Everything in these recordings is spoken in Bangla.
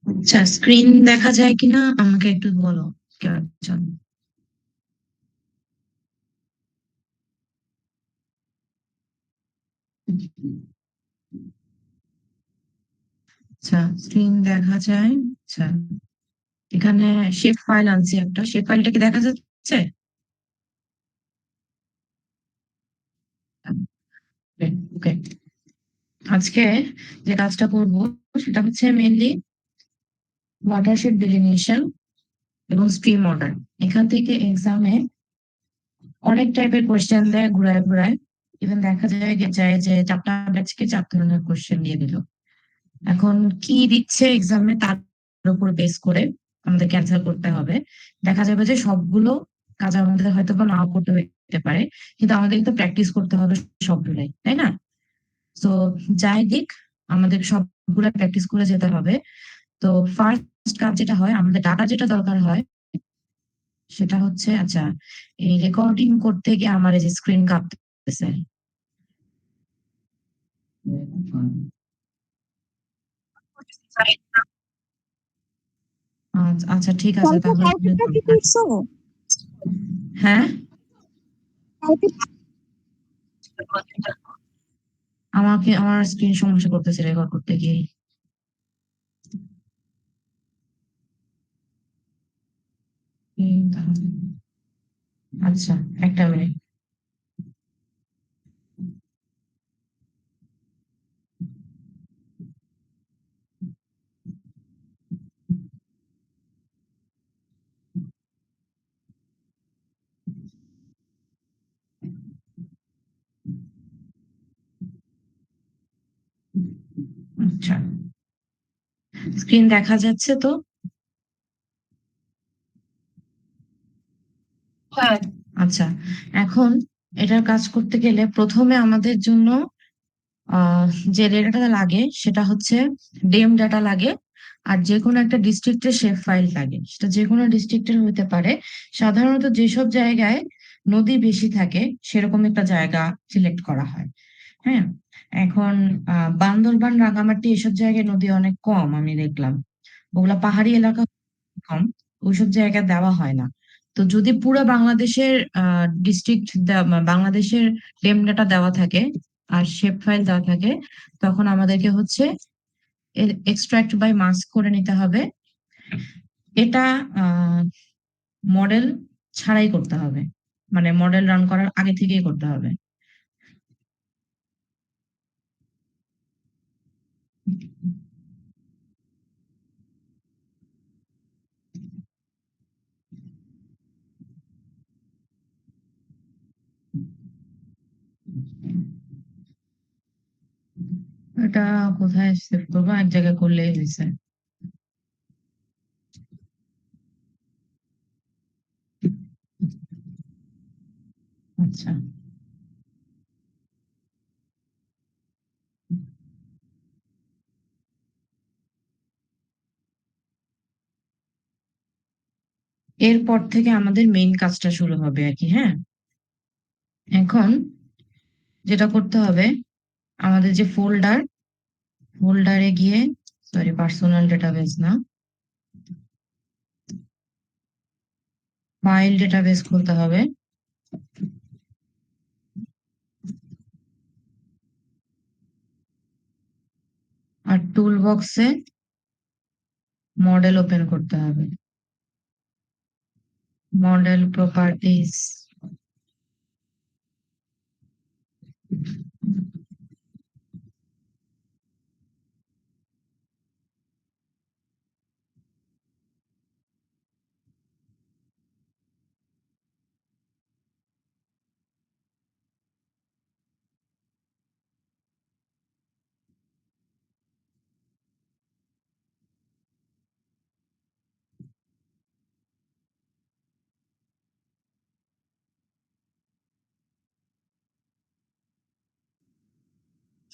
আচ্ছা, স্ক্রিন দেখা যায় কিনা আমাকে একটু বলো কেউ একজন। আচ্ছা, স্ক্রিন দেখা যায়। আচ্ছা, এখানে শেপ ফাইল আনছি একটা, শেপ ফাইলটা কি দেখা যাচ্ছে? ওকে, আজকে যে কাজটা করব সেটা হচ্ছে মেইনলি ওয়াটারশেড ডেলিনেশন এবং স্ট্রিম অর্ডার। এখান থেকে এক্সামে অনেক টাইপের কোয়েশ্চেন দেয় ঘুরায় ঘুরায়। ইভেন দেখা যায় যে চারটা ব্যাচকে চার ধরনের কোয়েশ্চেন দিয়ে দিল। এখন কি দিচ্ছে এক্সামে তার উপর বেস করে আমাদের ক্যান্সেল করতে হবে। দেখা যাবে যে সবগুলো কাজ আমাদের হয়তো বা নাও করতে হতে পারে, কিন্তু আমাদের কিন্তু প্র্যাকটিস করতে হবে সবগুলাই, তাই না? তো যাই দিক, আমাদের সবগুলা প্র্যাকটিস করে যেতে হবে। তো ফার্স্ট কাজ যেটা হয়, আমাদের ডাটা যেটা দরকার হয় সেটা হচ্ছে, আচ্ছা, এই রেকর্ডিং করতে গিয়ে আমার এই যে স্ক্রিন কাঁপতেছে। আচ্ছা আচ্ছা, ঠিক আছে কালকে তাহলে। কালকেটা কি করছো? হ্যাঁ, কালকে আমার স্ক্রিন সমস্যা করতেছে রেকর্ড করতে গিয়ে। তাহলে আচ্ছা, একটা মিনিট। আচ্ছা, স্ক্রিন দেখা যাচ্ছে তো? হ্যাঁ। আচ্ছা, এখন এটার কাজ করতে গেলে প্রথমে আমাদের জন্য আহ যে ডেটাটা লাগে সেটা হচ্ছে ডেম ডাটা লাগে। আর যে কোনো একটা ডিস্ট্রিক্টের শেপ ফাইল লাগে, সেটা যে কোনো ডিস্ট্রিক্টের হতে পারে। সাধারণত যেসব জায়গায় নদী বেশি থাকে সেরকম একটা জায়গা সিলেক্ট করা হয়। হ্যাঁ, এখন বান্দরবান, রাঙামাটি এসব জায়গায় নদী অনেক কম আমি দেখলাম। ওগুলা পাহাড়ি এলাকা কম, ওইসব জায়গায় দেওয়া হয় না। তো যদি পুরো বাংলাদেশের ডিস্ট্রিক্ট বাংলাদেশের লেম ডাটা দেওয়া থাকে আর শেপ ফাইল দেওয়া থাকে, তখন আমাদেরকে হচ্ছে এক্সট্রাক্ট বাই মাস্ক করে নিতে হবে। এটা মডেল ছাড়াই করতে হবে, মানে মডেল রান করার আগে থেকেই করতে হবে। এটা কোথায় সেভ করবো? এক জায়গায় করলেই হয়েছে। আচ্ছা, এরপর থেকে আমাদের মেইন কাজটা শুরু হবে আর কি। হ্যাঁ, এখন যেটা করতে হবে, আমাদের যে ফোল্ডারে গিয়ে, সরি, পার্সোনাল ডেটাবেস না, ফাইল ডেটাবেস খুলতে হবে। আর টুল বক্সে মডেল ওপেন করতে হবে, মডেল প্রপার্টিজ।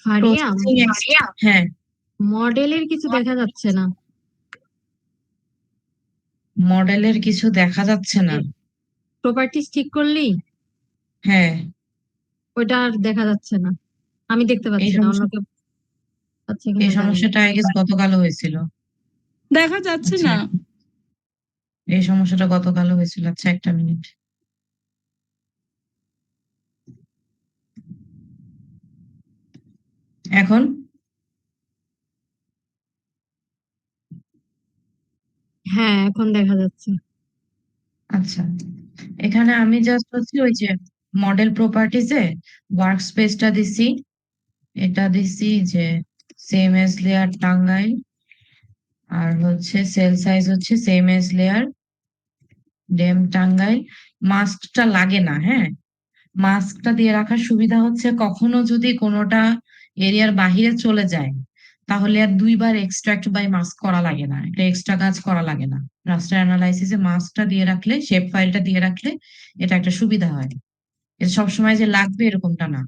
হারিয়া প্রসেসিং, হ্যাঁ, মডেলের কিছু দেখা যাচ্ছে না। মডেলের কিছু দেখা যাচ্ছে না। প্রপার্টিজ ঠিক করলি? হ্যাঁ, ওইটা আর দেখা যাচ্ছে না, আমি দেখতে এই পাচ্ছি না, অন্য সমস্যা। কেউ। আচ্ছা এই এখানে দাঁড়ান। সমস্যাটা আই গেস গতকালও হয়েছিল। দেখা যাচ্ছে আচ্ছা, না। এই সমস্যাটা গতকালও হয়েছিল। আচ্ছা, একটা মিনিট। এখন হ্যাঁ, এখন দেখা যাচ্ছে। আচ্ছা, এখানে আমি জাস্ট হচ্ছে ওই যে মডেল প্রপার্টিজে ওয়ার্ক স্পেসটা দিছি, এটা দিছি যে সেম এজ লেয়ার টাঙ্গাইল, আর হচ্ছে সেল সাইজ হচ্ছে সেম এজ লেয়ার ডেম টাঙ্গাইল। মাস্কটা লাগে না, হ্যাঁ। মাস্কটা দিয়ে রাখার সুবিধা হচ্ছে কখনো যদি কোনোটা এরিয়ার বাহিরে চলে যায়, তাহলে আর দুইবার এক্সট্রাক্ট বাই মাস্ক করা লাগে না, এটা এক্সট্রা কাজ করা লাগে না। রাস্টার অ্যানালাইসিসে মাস্কটা দিয়ে রাখলে, শেপ ফাইলটা দিয়ে রাখলে এটা একটা সুবিধা হয়। এটা সবসময় যে লাগবে এরকমটা না।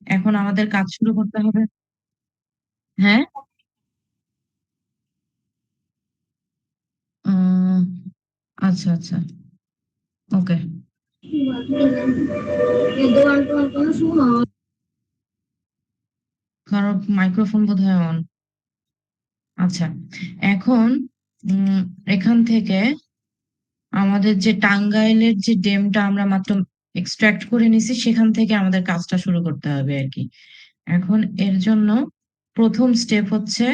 এখন আমাদের কাজ শুরু করতে হবে। হ্যাঁ। উম, আচ্ছা আচ্ছা, ওকে। কারো মাইক্রোফোন বোধহয় অন। আচ্ছা, এখন উম, এখান থেকে আমাদের যে টাঙ্গাইলের যে ডেমটা আমরা মাত্র এক্সট্রাক্ট করে নিছি, সেখান থেকে আমাদের কাজটা শুরু করতে হবে আর কি। এখন এর জন্য প্রথম স্টেপ হচ্ছে,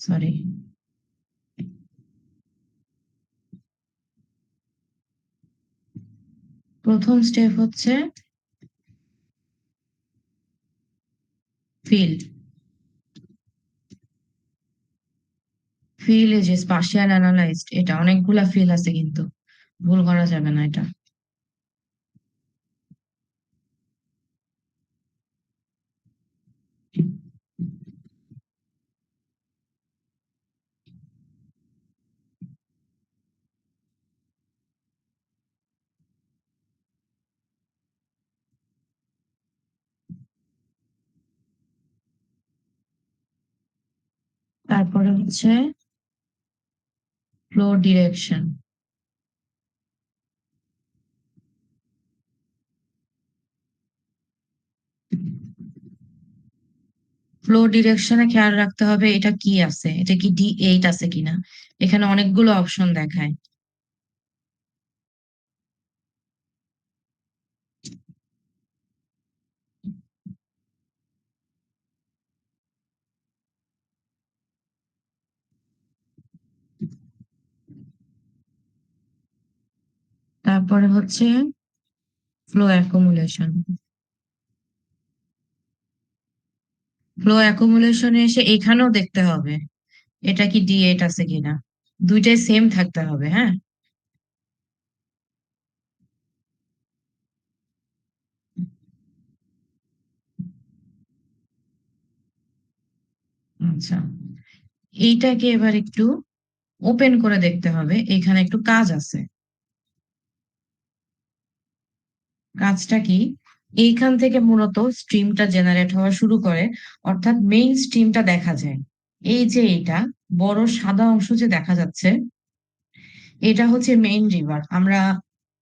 সরি, প্রথম স্টেপ হচ্ছে ফিল। ফিল যে স্পাশিয়াল অ্যানালাইজড, এটা অনেকগুলা ফিল আছে কিন্তু ভুল করা যাবে না এটা। তারপরে হচ্ছে ফ্লো ডিরেকশন। ফ্লো ডিরেকশনে খেয়াল রাখতে হবে এটা কি আছে, এটা কি D8 আছে কিনা। এখানে অনেকগুলো অপশন দেখায়। তারপরে হচ্ছে ফ্লো অ্যাকুমুলেশন। ফ্লো অ্যাকুমুলেশনে এসে এখানেও দেখতে হবে এটা কি D8 আছে কিনা। দুইটাই সেম থাকতে হবে, হ্যাঁ। আচ্ছা, এইটাকে এবার একটু ওপেন করে দেখতে হবে, এখানে একটু কাজ আছে। কাজটা কি, এইখান থেকে মূলত স্ট্রিমটা জেনারেট হওয়া শুরু করে, অর্থাৎ মেইন স্ট্রিমটা দেখা যায়। এই যে এটা বড় সাদা অংশ যে দেখা যাচ্ছে, এটা হচ্ছে মেইন রিভার। আমরা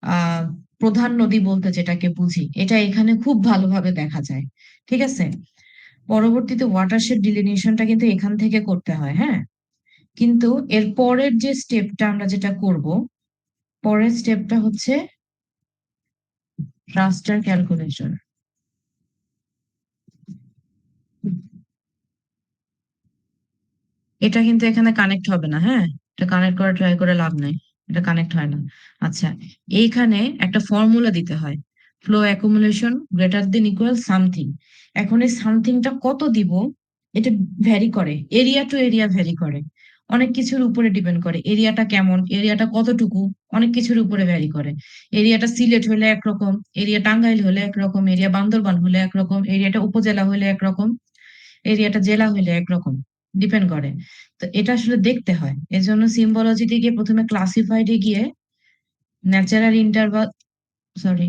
আহ প্রধান নদী বলতে যেটাকে বুঝি, এটা এখানে খুব ভালোভাবে দেখা যায়। ঠিক আছে। পরবর্তীতে ওয়াটারশেড ডিলিনিয়েশনটা কিন্তু এখান থেকে করতে হয়, হ্যাঁ। কিন্তু এর পরের যে স্টেপটা আমরা যেটা করব, পরের স্টেপটা হচ্ছে রাস্টার ক্যালকুলেশন। এটা কিন্তু এখানে কানেক্ট হবে না, হ্যাঁ। এটা কানেক্ট করা ট্রাই করে লাভ নাই, এটা কানেক্ট হয় না। আচ্ছা, এইখানে একটা ফর্মুলা দিতে হয়, flow accumulation greater than equal something. এখন এই সামথিংটা কত দিব, এটা ভ্যারি করে, এরিয়া টু এরিয়া ভ্যারি করে, অনেক কিছুর উপরে ডিপেন্ড করে। এরিয়াটা কেমন, এরিয়াটা কতটুকু, অনেক কিছুর উপরে ভ্যারি করে। এরিয়াটা সিলেট হলে একরকম, এরিয়া টাঙ্গাইল হলে একরকম, এরিয়া বান্দরবান হলে একরকম, এরিয়াটা উপজেলা হলে একরকম, এরিয়াটা জেলা হইলে একরকম, ডিপেন্ড করে। তো এটা আসলে দেখতে হয়, এজন্য সিম্বলজিতে গিয়ে প্রথমে ক্লাসিফাইডে গিয়ে ন্যাচারাল ইন্টারভাল, সরি,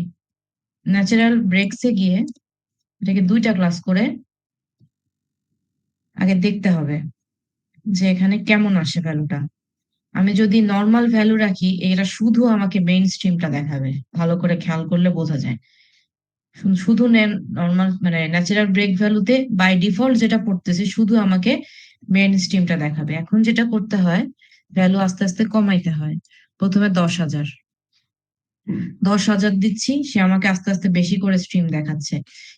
ন্যাচারাল ব্রেকসে গিয়ে এটাকে দুইটা ক্লাস করে আগে দেখতে হবে যে এখানে কেমন আসে ভ্যালুটা। আমি যদি নর্মাল ভ্যালু রাখি, এটা শুধু আমাকে মেইন স্ট্রিমটা দেখাবে, ভালো করে খেয়াল করলে বোঝা যায়। শুধু নর্মাল মানে ন্যাচারাল ব্রেক ভ্যালুতে বাই ডিফল্ট যেটা পড়তেছে শুধু আমাকে মেন স্ট্রিমটা দেখাবে। এখন যেটা করতে হয়, ভ্যালু আস্তে আস্তে কমাইতে হয়। প্রথমে 10,000, 10,000 দিচ্ছি, সে আমাকে আস্তে আস্তে বেশি করে স্ট্রিম দেখাচ্ছে,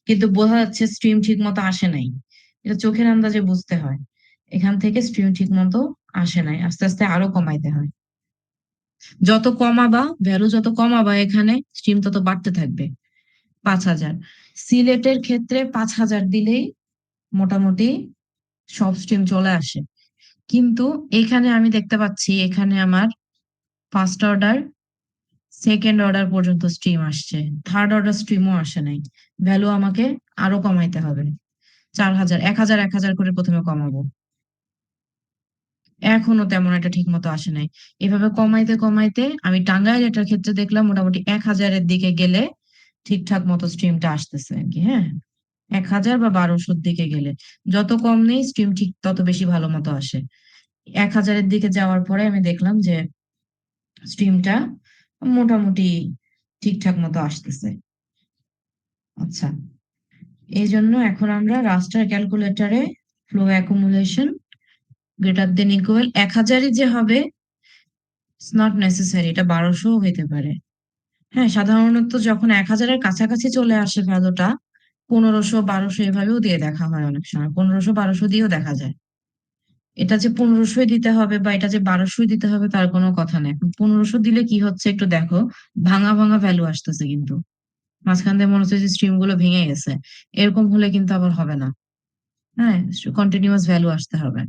কিন্তু বোঝা যাচ্ছে স্ট্রিম ঠিক মতো আসে নাই। এটা চোখের আন্দাজে বুঝতে হয়। এখান থেকে স্ট্রিম ঠিক মতো আসে নাই, আস্তে আস্তে আরো কমাইতে হয়। যত কমাবা, ভ্যালু যত কমাবা এখানে স্ট্রিম তত বাড়তে থাকবে। 5,000, সিলেটের ক্ষেত্রে 5,000 দিলেই মোটামুটি সব স্ট্রিম চলে আসে। কিন্তু এখানে আমি দেখতে পাচ্ছি এখানে আমার ফার্স্ট অর্ডার, সেকেন্ড অর্ডার পর্যন্ত স্ট্রিম আসছে, থার্ড অর্ডার স্ট্রিমও আসে নাই। ভ্যালু আমাকে আরো কমাইতে হবে। 4,000, 1,000, 1,000 করে প্রথমে কমাবো। এখনো তেমন একটা ঠিক মতো আসে নাই। এভাবে কমাইতে কমাইতে আমি টাঙ্গাইল এটার ক্ষেত্রে দেখলাম মোটামুটি 1,000-এর দিকে গেলে ঠিকঠাক মতো স্ট্রিমটা আসতেছে আর কি। হ্যাঁ, 1,000 বা 1,200-র দিকে গেলে যত কম নেই স্ট্রিম ঠিক তত বেশি ভালো মতো আসে। 1,000-এর দিকে যাওয়ার পরে আমি দেখলাম যে স্ট্রিমটা মোটামুটি ঠিকঠাক মতো আসতেছে। আচ্ছা, এই জন্য এখন আমরা রাস্টার ক্যালকুলেটরে flow accumulation greater than equal 1,000-ই যে হবে ইটস নট নেসেসারি, এটা 1,200 হইতে পারে। হ্যাঁ, সাধারণত যখন 1,000-এর কাছাকাছি চলে আসে ভ্যালুটা, 1,500, 1,200 এভাবেও দিয়ে দেখা হয়, অনেক সময় 1,500, 1,200 দিয়েও দেখা যায়। এটা যে 1,500 দিতে হবে বা এটা যে 1,200 দিতে হবে তার কোনো কথা নেই। এখন 1,500 দিলে কি হচ্ছে একটু দেখো, ভাঙা ভাঙা ভ্যালু আসতেছে কিন্তু মাঝখান দিয়ে মনে হচ্ছে যে স্ট্রিম গুলো ভেঙে গেছে। এরকম হলে কিন্তু আবার হবে না। হ্যাঁ, কন্টিনিউয়াস ভ্যালু আসতে হবে।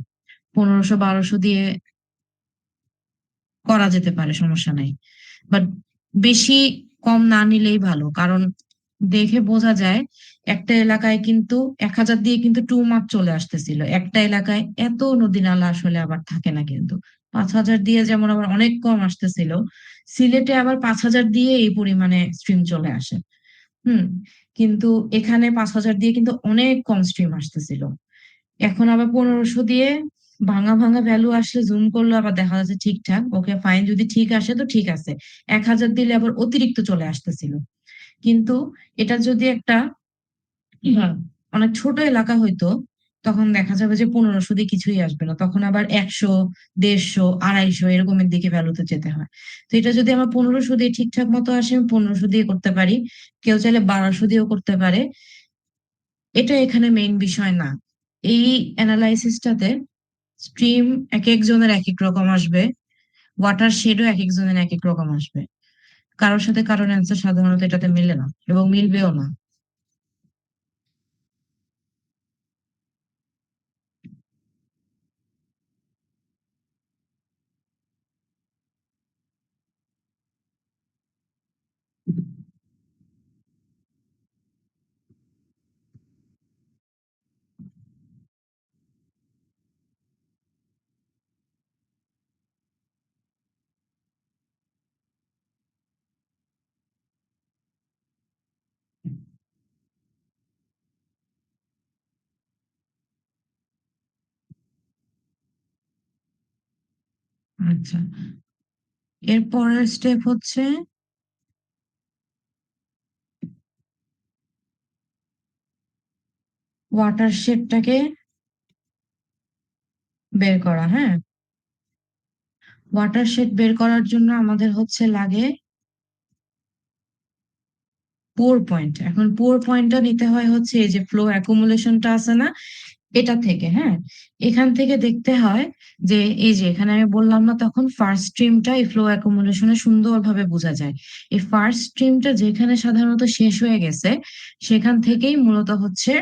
1,500, 1,200 দিয়ে করা যেতে পারে, সমস্যা নাই, বাট বেশি কম না নিলেই ভালো। কারণ দেখে বোঝা যায় একটা এলাকায় কিন্তু 1,000 দিয়ে কিন্তু টু মার্ক চলে আসতেছিল, একটা এলাকায় এত নদী নালা আসলে আবার থাকে না কিন্তু। 5,000 দিয়ে যেমন আবার অনেক কম আসতেছিল, সিলেটে আবার 5,000 দিয়ে এই পরিমাণে স্ট্রিম চলে আসে। হুম, কিন্তু এখানে 5,000 দিয়ে কিন্তু অনেক কম স্ট্রিম আসতেছিল। এখন আবার 1,500 দিয়ে ভাঙা ভাঙা ভ্যালু আসলে জুম করলে আবার দেখা যাচ্ছে ঠিকঠাক, ওকে ফাইন, যদি ঠিক আসে তো ঠিক আছে। 1,000 দিলে আবার অতিরিক্ত চলে আসতেছিল। কিন্তু এটা যদি একটা হ্যাঁ, অনেক ছোট এলাকা হইতো, তখন দেখা যাবে যে 1,500 দিয়ে কিছুই আসবে না, তখন আবার 100, 150, 250 এরকমের দিকে ভ্যালুতে যেতে হয়। তো এটা যদি আমার 1,500 দিয়ে ঠিকঠাক মতো আসে, আমি 1,500 দিয়ে করতে পারি। কেউ চাইলে 1,200 দিয়েও করতে পারে। এটা এখানে মেইন বিষয় না। এই অ্যানালাইসিসটাতে স্ট্রিম এক একজনের এক এক রকম আসবে, ওয়াটার শেডও এক একজনের এক এক রকম আসবে। কারোর সাথে কারোর অ্যান্সার সাধারণত এটাতে মিলে না এবং মিলবেও না। আচ্ছা, এর পরের স্টেপ হচ্ছে ওয়াটার শেডটাকে বের করা। হ্যাঁ, ওয়াটার শেড বের করার জন্য আমাদের হচ্ছে লাগে পোর পয়েন্ট। এখন পোর পয়েন্টটা নিতে হয় হচ্ছে এই যে ফ্লো অ্যাকুমুলেশনটা আছে না, এটা থেকে। হ্যাঁ, এখান থেকে দেখতে হয় যে এই যে এখানে আমি বললাম না তখন ফার্স্ট স্ট্রিমটা এই ফ্লো অ্যাকুমুলেশনে সুন্দরভাবে বোঝা যায়। এই ফার্স্ট স্ট্রিমটা যেখানে সাধারণত শেষ হয়ে গেছে, সেখান থেকেই মূলত হচ্ছে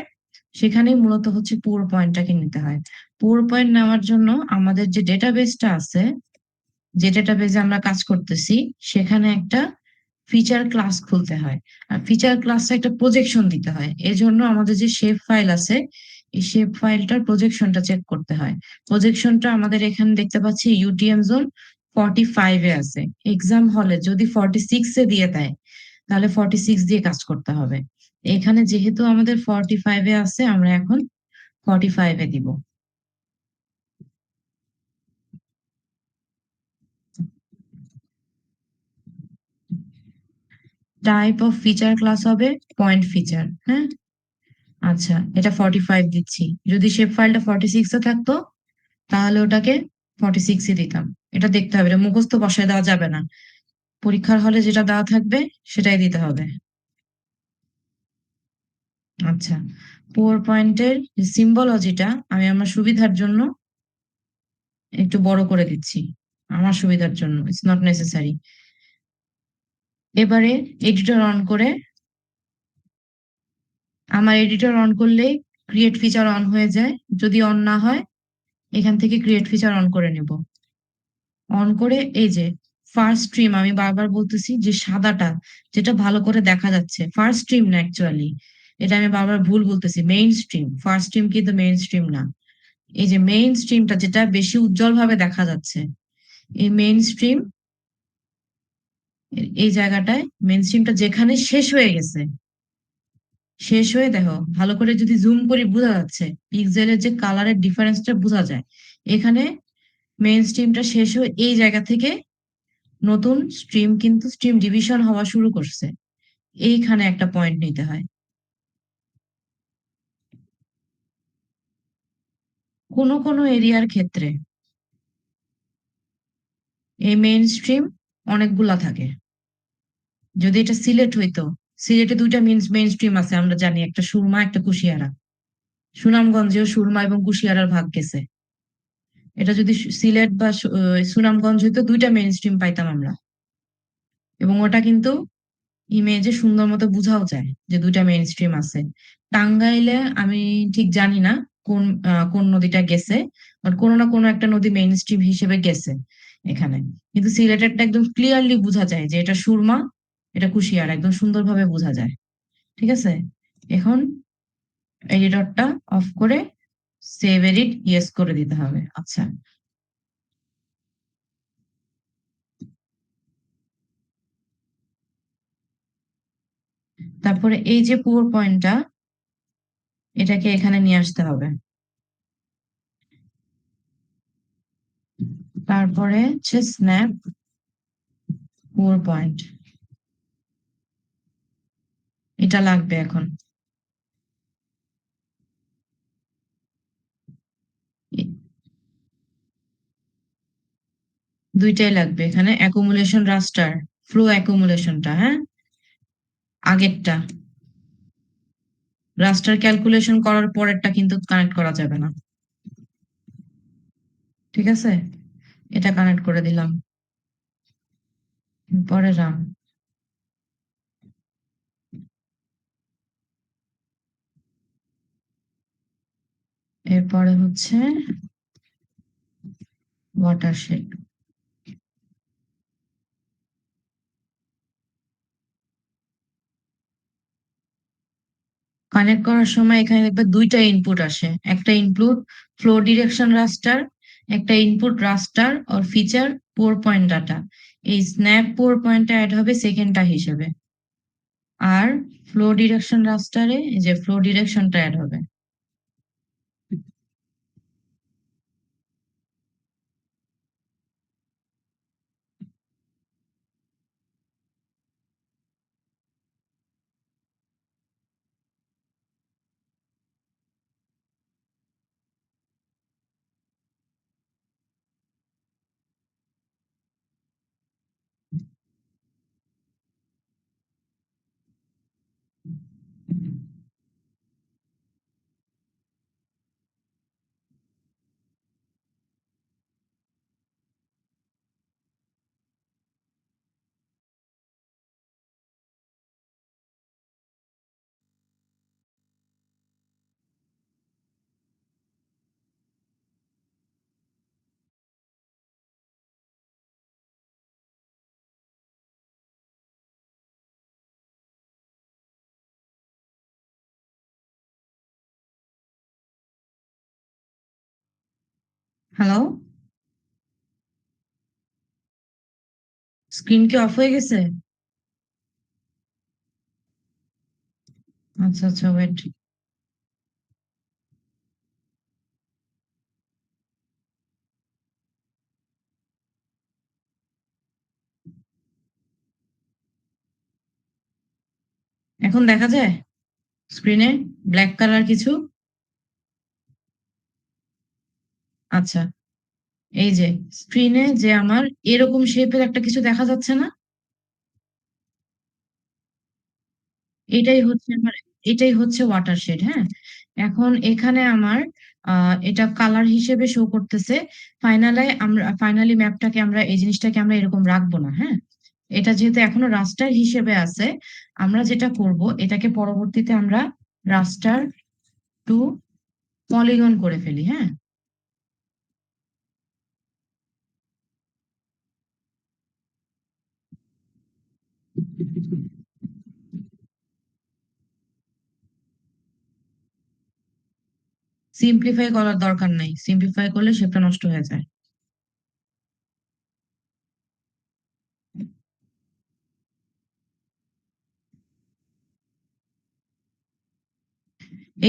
সেখানেই মূলত হচ্ছে পোর পয়েন্টটাকে নিতে হয়। পোর পয়েন্ট নেওয়ার জন্য আমাদের যে ডেটাবেসটা আছে, যে ডেটাবেজে আমরা কাজ করতেছি, সেখানে একটা ফিচার ক্লাস খুলতে হয়। আর ফিচার ক্লাসে একটা প্রজেকশন দিতে হয়। এজন্য আমাদের যে শেপ ফাইল আছে, এই শেপ ফাইলটার প্রজেকশনটা চেক করতে হয়। প্রজেকশনটা আমাদের এখানে দেখতে পাচ্ছি ইউটিএম জোন 45-এ আছে। এক্সাম হলে যদি 46-এ দিয়ে দেয়, তাহলে 46 দিয়ে কাজ করতে হবে। এখানে যেহেতু আমাদের 45-এ আছে, আমরা এখন 45-এ দিব। টাইপ অফ ফিচার ক্লাস হবে পয়েন্ট ফিচার। হ্যাঁ, আচ্ছা, এটা 45 দিচ্ছি। যদি শেপ ফাইলটা 46 এ থাকতো তাহলে ওটাকে 46ই দিতাম। এটা দেখতে হবে, এটা মুখস্থ বসায় দেওয়া যাবে না। পরীক্ষার হলে যেটা দেওয়া থাকবে সেটাই দিতে হবে। আচ্ছা, পাওয়ার পয়েন্টের সিম্বলজিটা আমি আমার সুবিধার জন্য একটু বড় করে দিচ্ছি, আমার সুবিধার জন্য, ইটস নট নেসেসারি। এবারে এডিটর অন করে, আমার এডিটর অন করলে ক্রিয়েট ফিচার অন হয়ে যায়। যদি অন না হয় এখান থেকে ক্রিয়েট ফিচার অন করে নেব। অন করে এই যে ফার্স্ট স্ট্রিম, আমি বারবার বলতেছি যে সাদাটা যেটা ভালো করে দেখা যাচ্ছে, ফার্স্ট স্ট্রিম না অ্যাকচুয়ালি, এটা আমি বারবার ভুল বলতেছি, মেইন স্ট্রিম। ফার্স্ট স্ট্রিম কিন্তু মেইন স্ট্রিম না। এই যে মেইন স্ট্রিমটা যেটা বেশি উজ্জ্বল ভাবে দেখা যাচ্ছে, এই মেইন স্ট্রিম, এই জায়গাটায় মেইন স্ট্রিমটা যেখানে শেষ হয়ে গেছে, শেষ হয়ে দেখো ভালো করে যদি জুম করি বোঝা যাচ্ছে পিক্সেলের যে কালারের ডিফারেন্সটা বোঝা যায়। এখানে মেইন স্ট্রিমটা শেষ হয়ে এই জায়গা থেকে নতুন স্ট্রিম কিন্তু স্ট্রিম ডিভিশন হওয়া শুরু করছে। এইখানে একটা পয়েন্ট নিতে হয়। কোনো কোনো এরিয়ার ক্ষেত্রে এই মেইন স্ট্রিম অনেকগুলা থাকে। যদি এটা সিলেট হইতো, সিলেটে দুইটা মেইন স্ট্রিম আছে আমরা জানি, একটা সুরমা একটা কুশিয়ারা। সুনামগঞ্জেও সুরমা এবং কুশিয়ারার ভাগ গেছে। এটা যদি সিলেট বা সুনামগঞ্জ হইতো, দুইটা মেইন স্ট্রিম পাইতাম আমরা। এবং ওটা কিন্তু ইমেজে সুন্দর মতো বোঝাও যায় যে দুইটা মেইন স্ট্রিম আছে। টাঙ্গাইলে আমি ঠিক জানি না কোন কোন নদীটা গেছে, বাট কোনো না কোনো একটা নদী মেইন স্ট্রিম হিসেবে গেছে এখানে। কিন্তু সিলেটেরটা একদম ক্লিয়ারলি বোঝা যায় যে এটা সুরমা, এটা কুশিয়ারা, একদম সুন্দরভাবে বোঝা যায়। ঠিক আছে, এখন এডিটরটা অফ করে সেভ এডিট ইয়েস করে দিতে হবে। আচ্ছা, তারপরে এই যে পাওয়ার পয়েন্টটা, এটাকে এখানে নিয়ে আসতে হবে। তারপরে হচ্ছে স্ন্যাপ পাওয়ার পয়েন্ট, এটা লাগবে এখন। এ- দুইটাই লাগবে এখানে, অ্যাকুমুলেশন রাস্টার, ফ্লো অ্যাকুমুলেশনটা, হ্যাঁ, আগেরটা। রাস্টার ক্যালকুলেশন করার পরেরটা কিন্তু কানেক্ট করা যাবে না। ঠিক আছে, এটা কানেক্ট করে দিলাম। পরে রাম। এরপরে হচ্ছে ওয়াটারশেড। কানেক্ট করার সময় এখানে দেখবে দুইটা ইনপুট আসে, একটা ইনপুট ফ্লো ডিরেকশন রাস্টার, একটা ইনপুট রাস্টার আর ফিচার পোর পয়েন্ট ডাটা। এই স্ন্যাপ পোর পয়েন্টটা অ্যাড হবে সেকেন্ডটা হিসেবে, আর ফ্লো ডিরেকশন রাস্টারে এই যে ফ্লো ডিরেকশনটা অ্যাড হবে। হ্যালো, স্ক্রিন কি অফ হয়ে গেছে? আচ্ছা আচ্ছা, ওয়েট। এখন দেখা যায় স্ক্রিনে ব্ল্যাক কালার কিছু? আচ্ছা, এই যে স্ক্রিনে যে আমার এরকম শেপের একটা কিছু দেখা যাচ্ছে না? এটাই হচ্ছে আমার, এটাই হচ্ছে ওয়াটার শেড। হ্যাঁ, এখন এখানে আমার এটা কালার হিসেবে শো করতেছে। ফাইনালি ম্যাপটাকে আমরা, এই জিনিসটাকে আমরা এরকম রাখবো না। হ্যাঁ, এটা যেহেতু এখনো রাস্টার হিসেবে আছে, আমরা যেটা করব এটাকে পরবর্তীতে আমরা রাস্টার টু পলিগন করে ফেলি। হ্যাঁ, সিম্পলিফাই করার দরকার নাই, সিম্পলিফাই করলে শেপটা নষ্ট হয়ে যায়।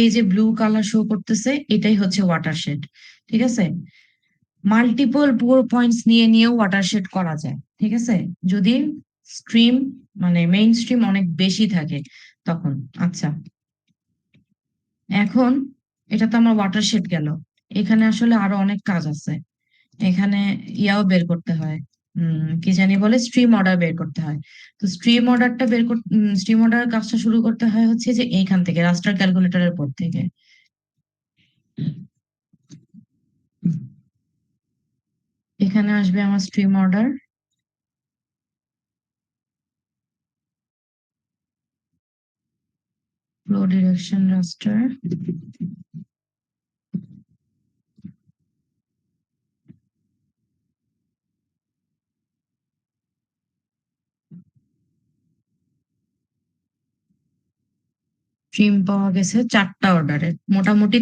এই যে ব্লু কালার শো করতেছে, এটাই হচ্ছে ওয়াটার শেড। ঠিক আছে, মাল্টিপল পয়েন্টস নিয়ে নিয়েও ওয়াটার শেড করা যায়। ঠিক আছে, যদি স্ট্রিম মানে মেইন স্ট্রিম অনেক বেশি থাকে তখন। আচ্ছা, এখন এটা তো আমার ওয়াটার শেড গেল। এখানে আসলে আরো অনেক কাজ আছে। এখানে ইয়াও বের করতে হয়, কি জানি বলে, স্ট্রিম অর্ডার বের করতে হয়। তো স্ট্রিম অর্ডার কাজটা শুরু করতে হয় হচ্ছে যে এইখান থেকে, রাস্টার ক্যালকুলেটরের পর থেকে। এখানে আসবে আমার স্ট্রিম অর্ডার, ফ্লো ডিরেকশন রাস্টার। স্ট্রিম পাওয়া গেছে চারটা অর্ডারে, মোটামুটি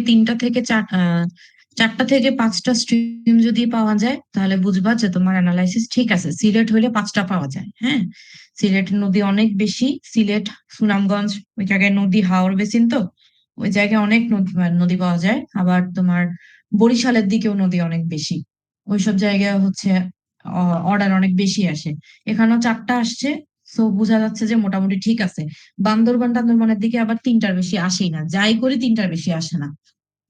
চারটা থেকে পাঁচটা স্ট্রিম যদি পাওয়া যায় তাহলে বুঝবা যে তোমার অ্যানালাইসিস ঠিক আছে। সিলেট হইলে পাঁচটা পাওয়া যায়। হ্যাঁ, সিলেটের নদী অনেক বেশি। সিলেট, সুনামগঞ্জ, ওই জায়গায় নদী, হাওর বেসিন তো, ওই জায়গায় অনেক নদী পাওয়া যায়। আবার তোমার বরিশালের দিকেও নদী অনেক বেশি, ওইসব জায়গায় হচ্ছে অর্ডার অনেক বেশি আসে। এখানেও চারটা আসছে, সো বোঝা যাচ্ছে যে মোটামুটি ঠিক আছে। টান্দরবানের দিকে আবার তিনটার বেশি আসেই না, যাই করি তিনটার বেশি আসে না।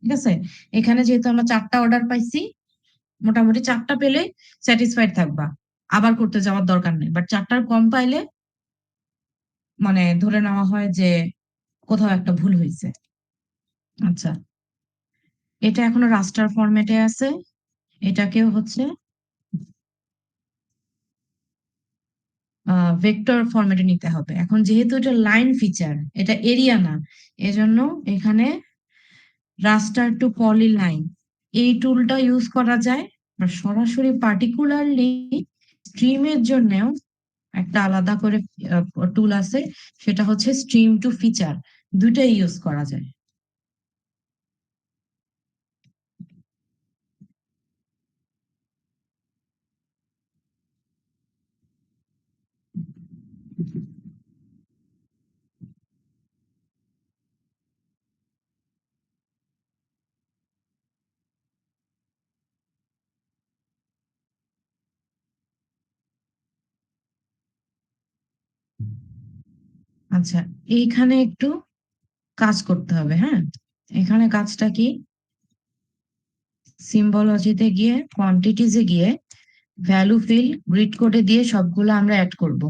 ঠিক আছে, এখানে যেহেতু আমরা চারটা অর্ডার পাইছি, মোটামুটি চারটা পেলে স্যাটিসফাইড থাকবা, আবার করতে যাওয়ার দরকার নেই। বাট চারটার কম পাইলে মানে ধরে নেওয়া হয় যে কোথাও একটা ভুল হয়েছে। আচ্ছা, এটা এখনো রাস্টার ফরম্যাটে আছে, এটাকেও হচ্ছে ভেক্টর ফরম্যাটে নিতে হবে। এখন যেহেতু এটা লাইন ফিচার, এটা এরিয়া না, এজন্য এখানে রাস্টার টু পলিলাইন এই টুলটা ইউজ করা যায়। আর সরাসরি পার্টিকুলারলি স্ট্রিমের জন্যও একটা আলাদা করে টুল আছে, সেটা হচ্ছে স্ট্রিম টু ফিচার। দুইটাই ইউজ করা যায়। আচ্ছা, এইখানে একটু কাজ করতে হবে। হ্যাঁ, এখানে কাজটা কি, সিম্বলজিতে গিয়ে, কোয়ান্টিটিজে গিয়ে, ভ্যালু ফিল গ্রিড কোডে দিয়ে সবগুলো আমরা অ্যাড করব।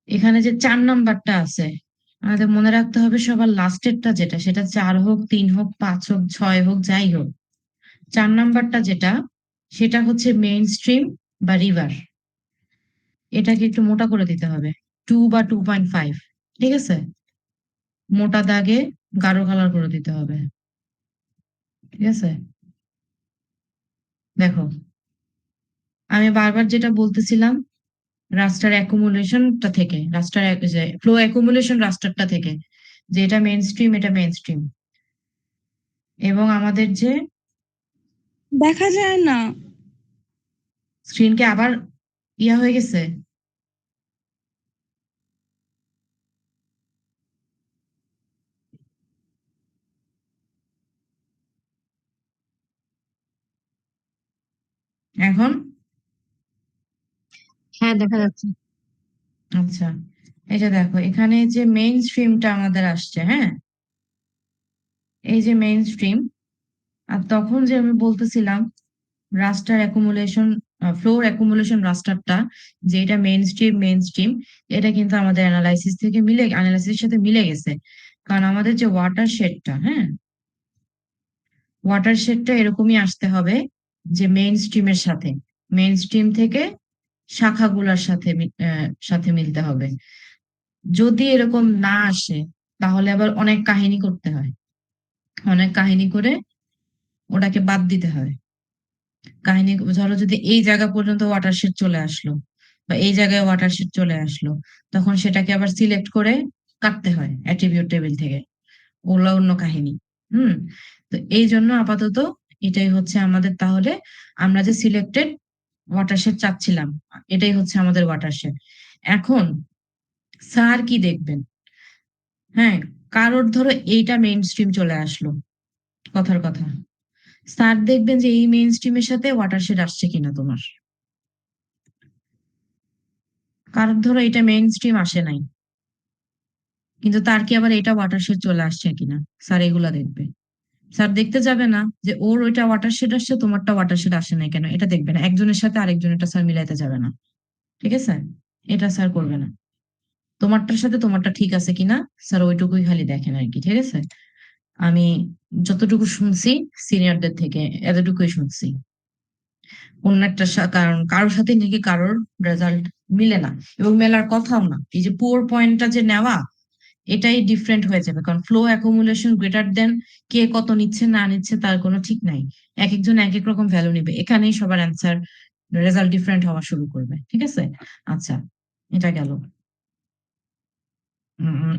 এখানে যে 4 নাম্বারটা আছে, আমাদের মনে রাখতে হবে সবার লাস্টেরটা যেটা, সেটা 4 হোক, 3 হোক, 5 হোক, 6 হোক, যাই হোক, 4 নাম্বারটা যেটা, সেটা হচ্ছে মেইন স্ট্রিম বা রিভার। এটাকে একটু মোটা করে দিতে হবে, 2 বা 2.5। ঠিক আছে, মোটা দাগে গাঢ় কালার করে দিতে হবে। ঠিক আছে, দেখো আমি বারবার যেটা বলতেছিলাম, রাস্টার অ্যাকুমুলেশনটা থেকে, ফ্লো অ্যাকুমুলেশন রাস্টারটা থেকে, যে এটা মেইন স্ট্রিম, এটা মেইন স্ট্রিম। এবং আমাদের যে দেখা যায় না। স্ক্রিনকে আবার ইয়া হয়ে গেছে। এখন হ্যাঁ, দেখা যাচ্ছে। আচ্ছা, এই যে দেখো এখানে যে মেইন স্ট্রিমটা আমাদের আসছে, হ্যাঁ, এই যে মেইন স্ট্রিম। আর তখন যে আমি বলতেছিলাম রাস্টার অ্যাকুমুলেশন, ফ্লোর অ্যাকুমুলেশন রাস্টারটা, যে এটা মেইন স্ট্রিম, এটা কিন্তু আমাদের অ্যানালাইসিস সাথে মিলে গেছে। কারণ আমাদের যে ওয়াটার শেডটা এরকমই আসতে হবে, যে মেইন স্ট্রিমের সাথে, মেইন স্ট্রিম থেকে শাখাগুলোর সাথে মিলতে হবে। যদি এরকম না আসে তাহলে আবার অনেক কাহিনী করতে হয়, অনেক কাহিনী করে ওটাকে বাদ দিতে হয়। ধরো যদি এই জায়গা পর্যন্ত ওয়াটারশেড চলে আসলো, বা এই জায়গায় ওয়াটারশেড চলে আসলো, তখন সেটাকে আবার সিলেক্ট করে কাটতে হয় অ্যাট্রিবিউট টেবিল থেকে। ওগুলো অন্য কাহিনী। হুম। তো এই জন্য আপাতত এটাই হচ্ছে আমাদের, তাহলে আমরা যে সিলেক্টেড ওয়াটারশেড চাচ্ছিলাম, এটাই হচ্ছে আমাদের ওয়াটারশেড। এখন স্যার কি দেখবেন? হ্যাঁ, কারোর ধরো এইটা মেইন স্ট্রিম চলে আসলো, কথার কথা, স্যার দেখবেন যে এই মেইন স্ট্রিমের সাথে ওয়াটারশেড আসছে কিনা তোমার। কারণ ধরো এটা মেইন স্ট্রিম আসে নাই, কিন্তু তার কি আবার এটা ওয়াটারশেড চলে আসছে কিনা, স্যার এগুলা দেখবে। স্যার দেখতে যাবে না যে ওর ওইটা ওয়াটারশেড আসছে, তোমারটা ওয়াটারশেড আসে নাই কেন, এটা দেখবে না। একজনের সাথে আরেকজনেরটা স্যার মিলাইতে যাবে না, ঠিক আছে? এটা স্যার করবে না। তোমারটার সাথে তোমারটা ঠিক আছে কিনা স্যার ওইটুকুই খালি দেখেন আর কি, ঠিক আছে? আমি যতটুকু শুনছি সিনিয়রদের থেকে, এতটুকুই শুনছি। অন্য একটা কারণ কারোর সাথে নাকি কারোর রেজাল্ট মিলে না, এবং মেলার কথাও না। এই যে পুয়ার পয়েন্টটা যে নেওয়া, এটাই ডিফারেন্ট হয়ে যাবে, কারণ ফ্লো অ্যাকুমুলেশন গ্রেটার দেন, কে কত নিচ্ছে না নিচ্ছে তার কোনো ঠিক নাই। এক একজন এক এক রকম ভ্যালু নিবে, এখানেই সবার অ্যান্সার রেজাল্ট ডিফারেন্ট হওয়া শুরু করবে, ঠিক আছে? আচ্ছা, এটা গেল।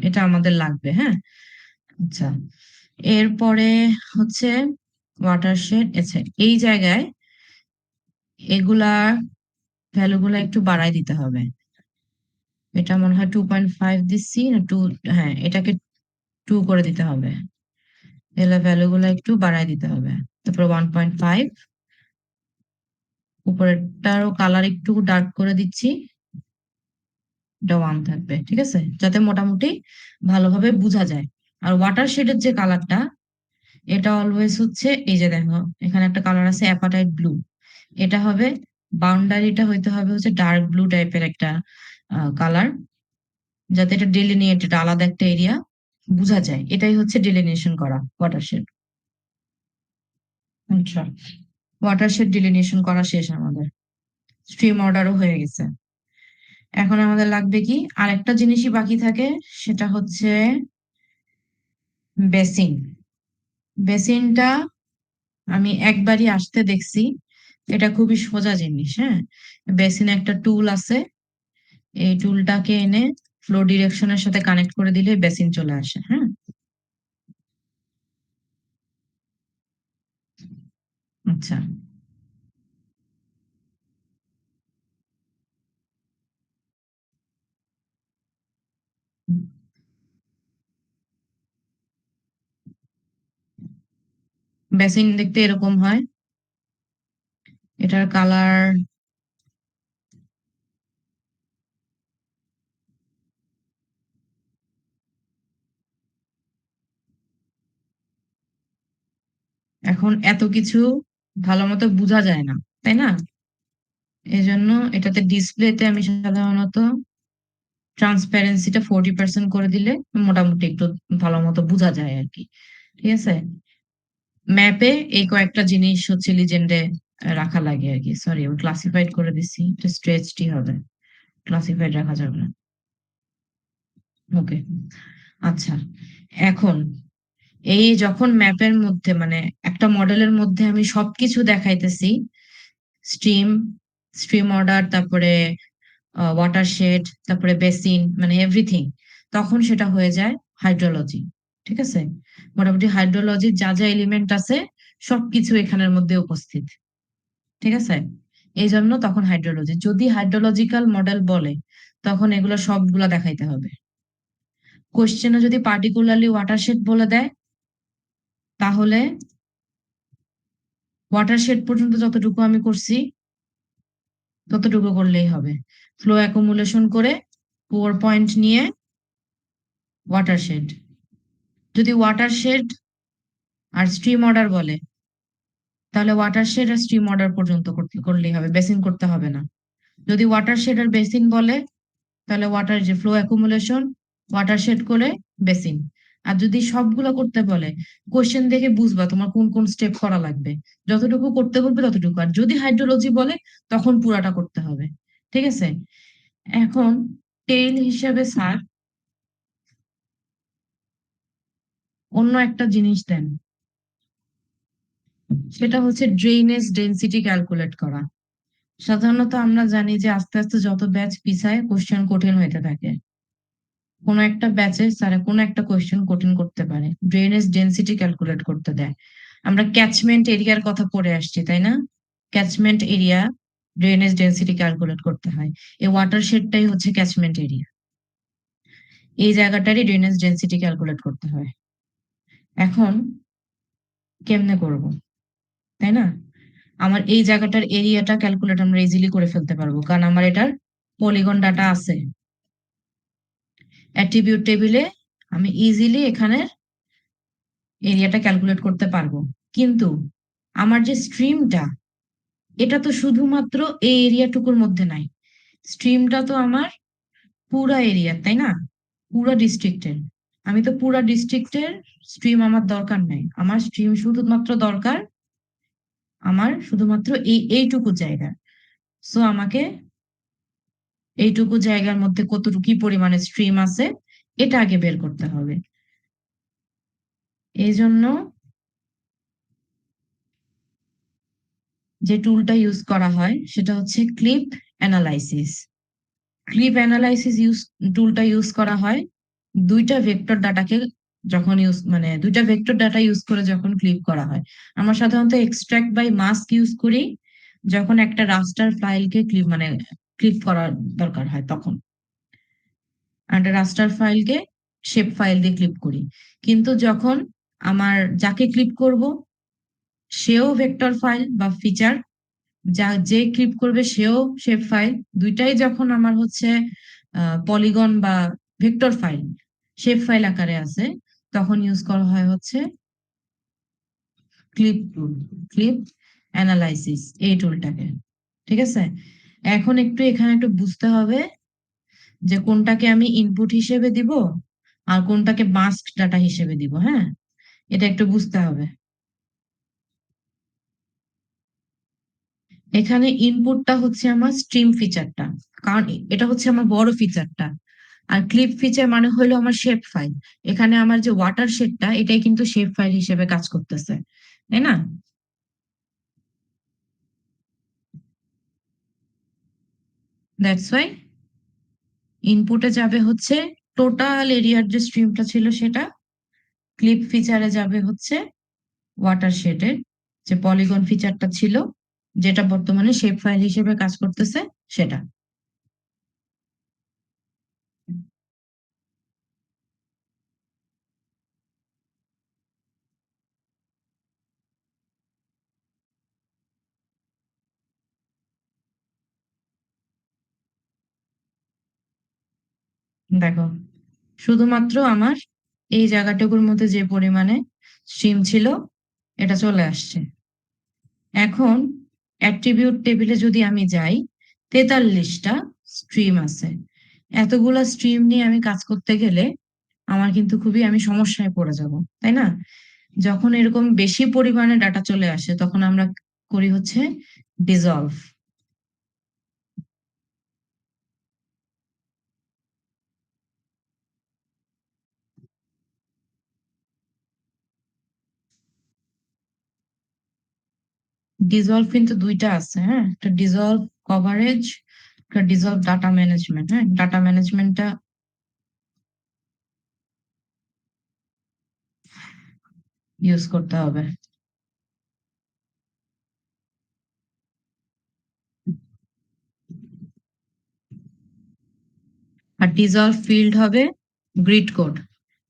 এটা আমাদের লাগবে, হ্যাঁ। আচ্ছা, এরপরে হচ্ছে ওয়াটারশেড। আচ্ছা, এই জায়গায় এগুলা ভ্যালুগুলা একটু বাড়াই দিতে হবে। এটা মনে হয় 2.5 দিচ্ছি না, হ্যাঁ, এটাকে 2 করে দিতে হবে। এগুলা ভ্যালুগুলো একটু বাড়াই দিতে হবে। তারপর 1.5, উপরেরটারও কালার একটু ডার্ক করে দিচ্ছি, এটা 1 থাকবে, ঠিক আছে, যাতে মোটামুটি ভালোভাবে বোঝা যায়। আর ওয়াটার শেডের যে কালারটা, এটা অলওয়েজ হচ্ছে, এই যে দেখো এখানে একটা কালার আছে অ্যাপাটাইট ব্লু, এটা হবে, বাউন্ডারিটা হইতে হবে হচ্ছে ডার্ক ব্লু টাইপের একটা কালার, যাতে এটা ডেলিনিয়েটেড, আলাদা একটা এরিয়া বোঝা যায়। এটাই হচ্ছে ডেলিনিয়েশন করা ওয়াটারশেড। আচ্ছা, ওয়াটারশেড ডিলিনিয়েশন করা শেষ আমাদের, স্ট্রিম অর্ডারও হয়ে গেছে। এখন আমাদের লাগবে কি, আরেকটা জিনিসই বাকি থাকে, সেটা হচ্ছে বেসিন। বেসিনটা আমি একবারই আসতে দেখছি, এটা খুবই সোজা জিনিস, হ্যাঁ। বেসিনে একটা টুল আছে, এই টুলটাকে এনে ফ্লো ডিরেকশনের সাথে কানেক্ট করে দিলে বেসিন চলে আসে, হ্যাঁ। আচ্ছা, বেসিন দেখতে এরকম হয়, এটার কালার এখন এত কিছু ভালো মতো বোঝা যায় না, তাই না? এই জন্য এটাতে ডিসপ্লেতে আমি সাধারণত ট্রান্সপারেন্সিটা 40% করে দিলে মোটামুটি একটু ভালো মতো বোঝা যায় আর কি, ঠিক আছে? ম্যাপে এই কয়েকটা জিনিস হচ্ছে লিজেন্ডে রাখা লাগে আর কি। সরি, আমি ক্লাসিফাইড করে দিচ্ছি, এটা স্ট্রেচডই হবে, ক্লাসিফাইড রাখা যাবে না। ওকে, আচ্ছা। এখন এই যখন ম্যাপের মধ্যে, মানে একটা মডেলের মধ্যে আমি সবকিছু দেখাইতেছি, স্ট্রিম, স্ট্রিম অর্ডার, তারপরে ওয়াটারশেড, তারপরে বেসিন, মানে এভরিথিং, তখন সেটা হয়ে যায় হাইড্রোলজি, ঠিক আছে? মোটামুটি হাইড্রোলজির যা যা এলিমেন্ট আছে সবকিছু এখানের মধ্যে উপস্থিত, ঠিক আছে? এই জন্য তখন হাইড্রোলজি, যদি হাইড্রোলজিক্যাল মডেল বলে তখন এগুলো সবগুলা দেখাইতে হবে। কোশ্চেনে যদি পার্টিকুলারলি ওয়াটারশেড বলে দেয়, তাহলে ওয়াটারশেড পর্যন্ত যতটুকু আমি করছি ততটুকু করলেই হবে। ফ্লো অ্যাকুমুলেশন করে পয়েন্ট নিয়ে ওয়াটারশেড। যদি ওয়াটারশেড আর স্ট্রিম অর্ডার বলে তাহলে ওয়াটারশেড আর স্ট্রিম অর্ডার পর্যন্ত করলেই হবে, বেসিন করতে হবে না। যদি ওয়াটারশেড আর বেসিন বলে তাহলে ওয়াটার যে ফ্লো অ্যাকুমুলেশন, ওয়াটারশেড করে বেসিন। আর যদি সবগুলো করতে বলে, কোশ্চেন দেখে বুঝবা তোমার কোন কোন স্টেপ করা লাগবে, যতটুকু করতে বলবে ততটুকু। আর যদি হাইড্রোলজি বলে তখন পুরাটা করতে হবে। ঠিক আছে? এখন টেইল হিসাবে স্যার অন্য একটা জিনিস দেন, সেটা হচ্ছে ড্রেনেজ ডেনসিটি ক্যালকুলেট করা। সাধারণত আমরা জানি যে আস্তে আস্তে যত ব্যাচ পিছায় কোশ্চেন কঠিন হইতে থাকে। কোনো একটা ব্যাচে স্যারে কোনো একটা কোয়েশ্চেন কঠিন করতে পারে, ড্রেনেজ ডেনসিটি ক্যালকুলেট করতে দেয়। আমরা ক্যাচমেন্ট এরিয়ার কথা পড়ে আসছি, তাই না? Catchment area drainage density calculate করতে হয়। এই ওয়াটারশেডটাই হচ্ছে ক্যাচমেন্ট এরিয়া, এই জায়গাটারই ড্রেনেজ ডেনসিটি ক্যালকুলেট করতে হয়। এখন কেমনে করব, তাই না? আমার এই জায়গাটার এরিয়াটা ক্যালকুলেট আমরা ইজিলি করে ফেলতে পারবো, কারণ আমার এটার পলিগন ডাটা আছে অ্যাট্রিবিউট টেবিলে। আমি ইজিলি এখানে এরিয়াটা ক্যালকুলেট করতে পারবো। কিন্তু আমার যে স্ট্রিমটা, এটা তো শুধুমাত্র এই এরিয়াটুকুর মধ্যে নাই। স্ট্রিমটা তো আমার পুরা এরিয়া, তাই না? পুরা ডিস্ট্রিক্টের। আমি তো পুরা ডিস্ট্রিক্টের স্ট্রিম আমার দরকার নাই। আমার স্ট্রিম শুধুমাত্র দরকার আমার শুধুমাত্র এইটুকু জায়গা। সো আমাকে এইটুকু জায়গার মধ্যে কতটুকু কি পরিমাণে স্ট্রিম আছে এটা আগে বের করতে হবে। এই জন্য যে টুলটা ইউজ করা হয় সেটা হচ্ছে ক্লিপ অ্যানালাইসিস। ক্লিপ অ্যানালাইসিস টুলটা ইউজ করা হয় দুইটা ভেক্টর ডাটাকে যখন দুইটা ভেক্টর ডাটা ইউজ করে যখন ক্লিপ করা হয়। আমরা সাধারণত এক্সট্রাক্ট বাই মাস্ক ইউজ করি যখন একটা রাস্টার ফাইলকে ক্লিপ করার দরকার হয় তখন। একটা রাস্টার ফাইলকে শেপ ফাইল দিয়ে ক্লিপ করি। কিন্তু যখন আমার যাকে ক্লিপ করব সেও ভেক্টর ফাইল বা ফিচার, যে ক্লিপ করবে সেও শেপ ফাইল, দুইটাই যখন আমার হচ্ছে পলিগন বা ভেক্টর ফাইল শেপ ফাইল আকারে আছে, তখন ইউজ করা হয় হচ্ছে ক্লিপ টুল, ক্লিপ অ্যানালাইসিস এই টুলটাকে। ঠিক আছে? এখন এখানে একটু বুঝতে হবে যে কোনটাকে আমি ইনপুট হিসেবে দিব আর কোনটাকে মাস্ক ডাটা হিসেবে দিব। হ্যাঁ, এটা একটু বুঝতে হবে। এখানে ইনপুটটা হচ্ছে আমার স্ট্রিম ফিচারটা, কারণ এটা হচ্ছে আমার বড় ফিচারটা। আর ক্লিপ ফিচার মানে হলো আমার শেপ ফাইল। এখানে আমার যে ওয়াটার শেডটা এটাই কিন্তু শেপ ফাইল হিসেবে কাজ করতেছে, তাই না? দ্যাটস ওয়াই ইনপুটে যাবে হচ্ছে টোটাল এরিয়ার যে স্ট্রিমটা ছিল সেটা, ক্লিপ ফিচারে যাবে হচ্ছে ওয়াটার শেডের যে পলিগন ফিচারটা ছিল, যেটা বর্তমানে শেপ ফাইল হিসেবে কাজ করতেছে সেটা। দেখো, শুধুমাত্র আমার এই জায়গাটুকুর মধ্যে যে পরিমাণে স্ট্রিম ছিল এটা চলে আসছে। এখন অ্যাট্রিবিউট টেবিলে যদি আমি যাই, 43টা স্ট্রিম আছে। এতগুলা স্ট্রিম নিয়ে আমি কাজ করতে গেলে আমার কিন্তু আমি সমস্যায় পড়ে যাব, তাই না? যখন এরকম বেশি পরিমাণে ডাটা চলে আসে তখন আমরা করি হচ্ছে ডিজলভ। ডিজলভ কিন্তু দুইটা আছে, হ্যাঁ, একটা ডিজলভ কভারেজ, একটা ডিজলভ ডাটা ম্যানেজমেন্ট। হ্যাঁ, ডাটা ম্যানেজমেন্টটা ইউজ করতে হবে। আর ডিজলভ ফিল্ড হবে গ্রিড কোড।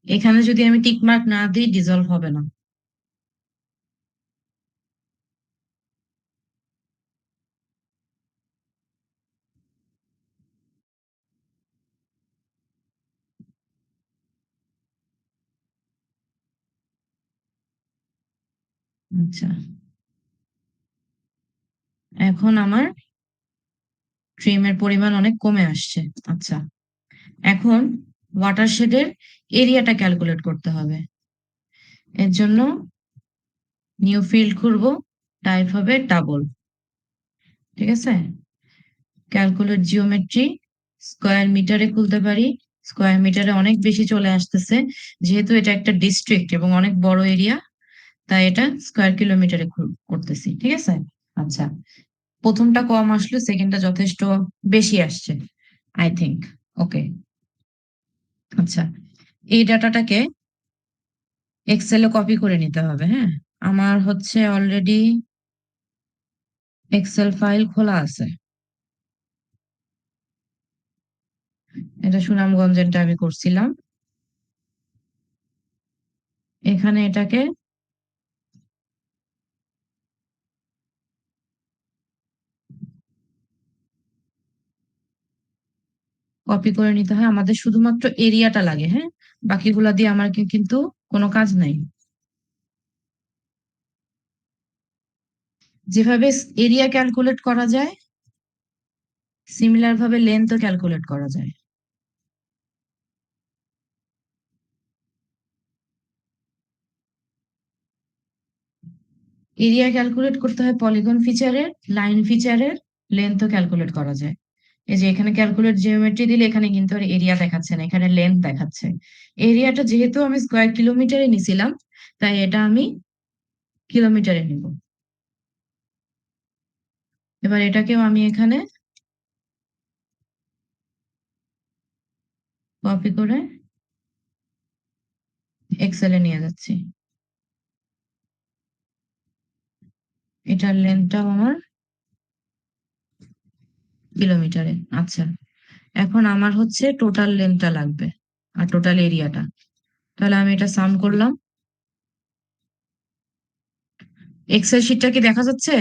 এখানে যদি আমি টিক মার্ক না দিই ডিজলভ হবে না। আচ্ছা, এখন আমার ট্রিমের পরিমাণ অনেক কমে আসছে। আচ্ছা, এখন ওয়াটারশেডের এরিয়াটা ক্যালকুলেট করতে হবে। এর জন্য নিউ ফিল্ড করব, টাইপ হবে ডাবল। ঠিক আছে, ক্যালকুলেট জিওমেট্রি, স্কোয়ার মিটারে খুলতে পারি। স্কোয়ার মিটারে অনেক বেশি চলে আসতেছে, যেহেতু এটা একটা ডিস্ট্রিক্ট এবং অনেক বড় এরিয়া, তাই এটা স্কোয়ার কিলোমিটারে করতেছি। ঠিক আছে, আচ্ছা, প্রথমটা কম আসলো, সেকেন্ডটা যথেষ্ট বেশি আসছে আই থিংক। ওকে, আচ্ছা, এই ডাটাটাকে এক্সেলে কপি করে নিতে হবে। হ্যাঁ, আমার হচ্ছে অলরেডি এক্সেল ফাইল খোলা আছে। এটা সুনামগঞ্জেরটা আমি করছিলাম। এখানে এটাকে কপি করে নিতে হয়। আমাদের শুধুমাত্র এরিয়াটা লাগে। হ্যাঁ, বাকিগুলা দিয়ে আমার কিন্তু কোনো কাজ নাই। যেভাবে এরিয়া ক্যালকুলেট করা যায়, সিমিলার ভাবে লেন্থও ক্যালকুলেট করা যায়। এরিয়া ক্যালকুলেট করতে হয় পলিগন ফিচারের, লাইন ফিচারের, লেন্থও ক্যালকুলেট করা যায়। এই যে এখানে ক্যালকুলেট জিওমেট্রি দিলে এখানে কিন্তু আর এরিয়া দেখাচ্ছে না, এখানে লেন্থ দেখাচ্ছে। এরিয়াটা যেহেতু আমি স্কোয়ার কিলোমিটারে নিছিলাম, তাই এটা আমি কিলোমিটারে নিব। এবার এটাকেও আমি এখানে কপি করে এক্সেলে নিয়ে যাচ্ছি। এটার লেন্থটাও আমার কিলোমিটারে। আচ্ছা, এখন আমার হচ্ছে টোটাল লেন্থটা লাগবে আর টোটাল এরিয়াটা। তাহলে আমি এটা সাম করলাম। এক্সেল শিটটা কি দেখা যাচ্ছে?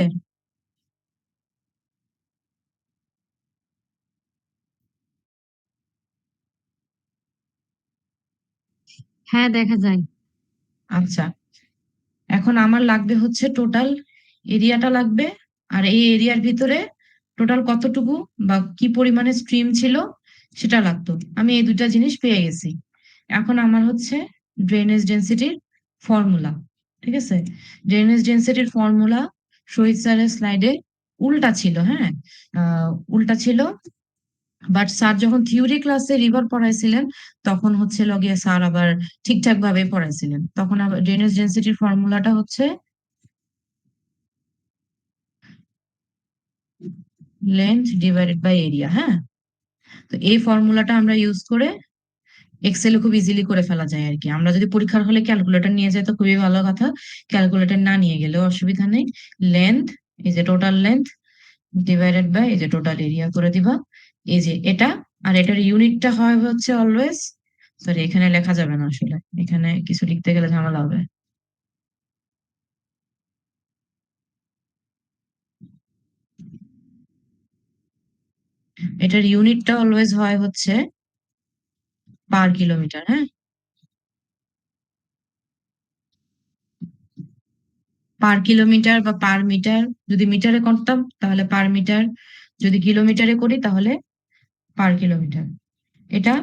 হ্যাঁ, দেখা যায়। আচ্ছা, এখন আমার লাগবে হচ্ছে টোটাল এরিয়াটা লাগবে, আর এই এরিয়ার ভিতরে টোটাল কতটুকু বা কি পরিমাণে স্ট্রিম ছিল সেটা লাগতো। আমি এই দুটা জিনিস পেয়ে গেছি। এখন আমার হচ্ছে ড্রেনেজ ডেন্সিটির ফর্মুলা। ঠিক আছে, ড্রেনেজ ডেন্সিটির ফর্মুলা শহীদ স্যারের স্লাইডে উল্টা ছিল। হ্যাঁ, উল্টা ছিল, বাট স্যার যখন থিওরি ক্লাসে রিভার পড়াইছিলেন, তখন হচ্ছে লগিয়ে স্যার আবার ঠিকঠাক ভাবে পড়াইছিলেন। তখন আবার ড্রেনেজ ডেন্সিটির ফর্মুলাটা হচ্ছে লেন্থ ডিভাইডেড বাই এরিয়া। হ্যাঁ, তো এই ফর্মুলাটা আমরা ইউজ করে এক্সেলে খুব ইজিলি করে ফেলা যায় আর কি। আমরা যদি পরীক্ষার হলে ক্যালকুলেটর নিয়ে যাই তো খুবই ভালো কথা, ক্যালকুলেটর না নিয়ে গেলেও অসুবিধা নেই। লেন্থ, এই যে টোটাল লেন্থ, ডিভাইডেড বাই এই যে টোটাল এরিয়া করে দিবা। এই যে এটা, আর এটার ইউনিটটা হয় হচ্ছে অলওয়েজ, সরি এখানে লেখা যাবে না আসলে, এখানে কিছু লিখতে গেলে ঝামেলা হবে। এটার ইউনিটটা অলওয়েজ হয় হচ্ছে পার কিলোমিটার। হ্যাঁ, পার কিলোমিটার বা পার মিটার, যদি মিটারে করতাম তাহলে পার মিটার, যদি কিলোমিটারে করি তাহলে পার কিলোমিটার। এটা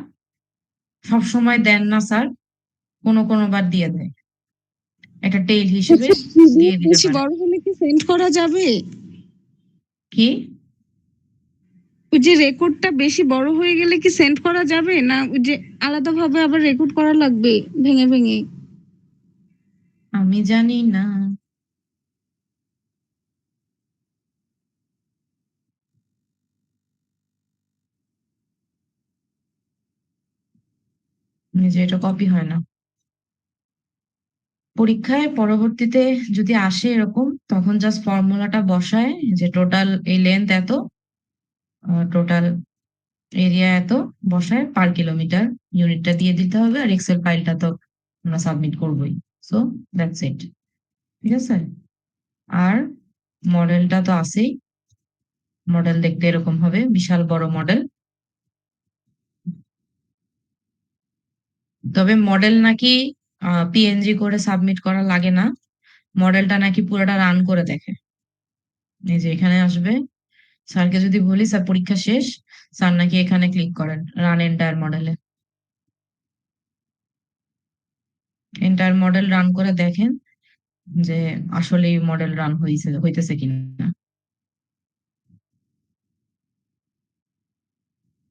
সব সময় দেন না স্যার, কোনো কোনো বার দিয়ে দেয়, একটা টেইল হিসেবে বলছি দিয়ে দিতে বেশি পারে। বড় হলে কি সেন্ড করা যাবে? কি? ওই যে রেকর্ডটা বেশি বড় হয়ে গেলে কি সেন্ড করা যাবে না, ওই যে আলাদাভাবে আবার রেকর্ড করা লাগবে ভেঙে ভেঙে? আমি জানি না। এই যে এটা কপি হয় না পরীক্ষায়, পরবর্তীতে যদি আসে এরকম, তখন জাস্ট ফর্মুলাটা বসায় যে টোটাল এই লেন্থ এত, টোটাল এরিয়া এত, বসায় পার কিলোমিটার ইউনিটটা দিয়ে দিতে হবে। আর এক্সেল ফাইলটা তো আমরা সাবমিট করবোই। So that's it. ঠিক আছে, আর মডেলটা তো আছেই। মডেল দেখতে এরকম হবে, বিশাল বড় মডেল। তবে মডেল নাকি পিএনজি করে সাবমিট করা লাগে না, মডেলটা নাকি পুরোটা রান করে দেখে। এই যে এখানে আসবে, স্যারকে যদি বলি স্যার পরীক্ষা শেষ, স্যার নাকি এখানে ক্লিক করেন রান এন্টায়ার মডেলে। এন্টায়ার মডেল রান করে দেখেন যে আসলে মডেল রান হইতেছে কিনা।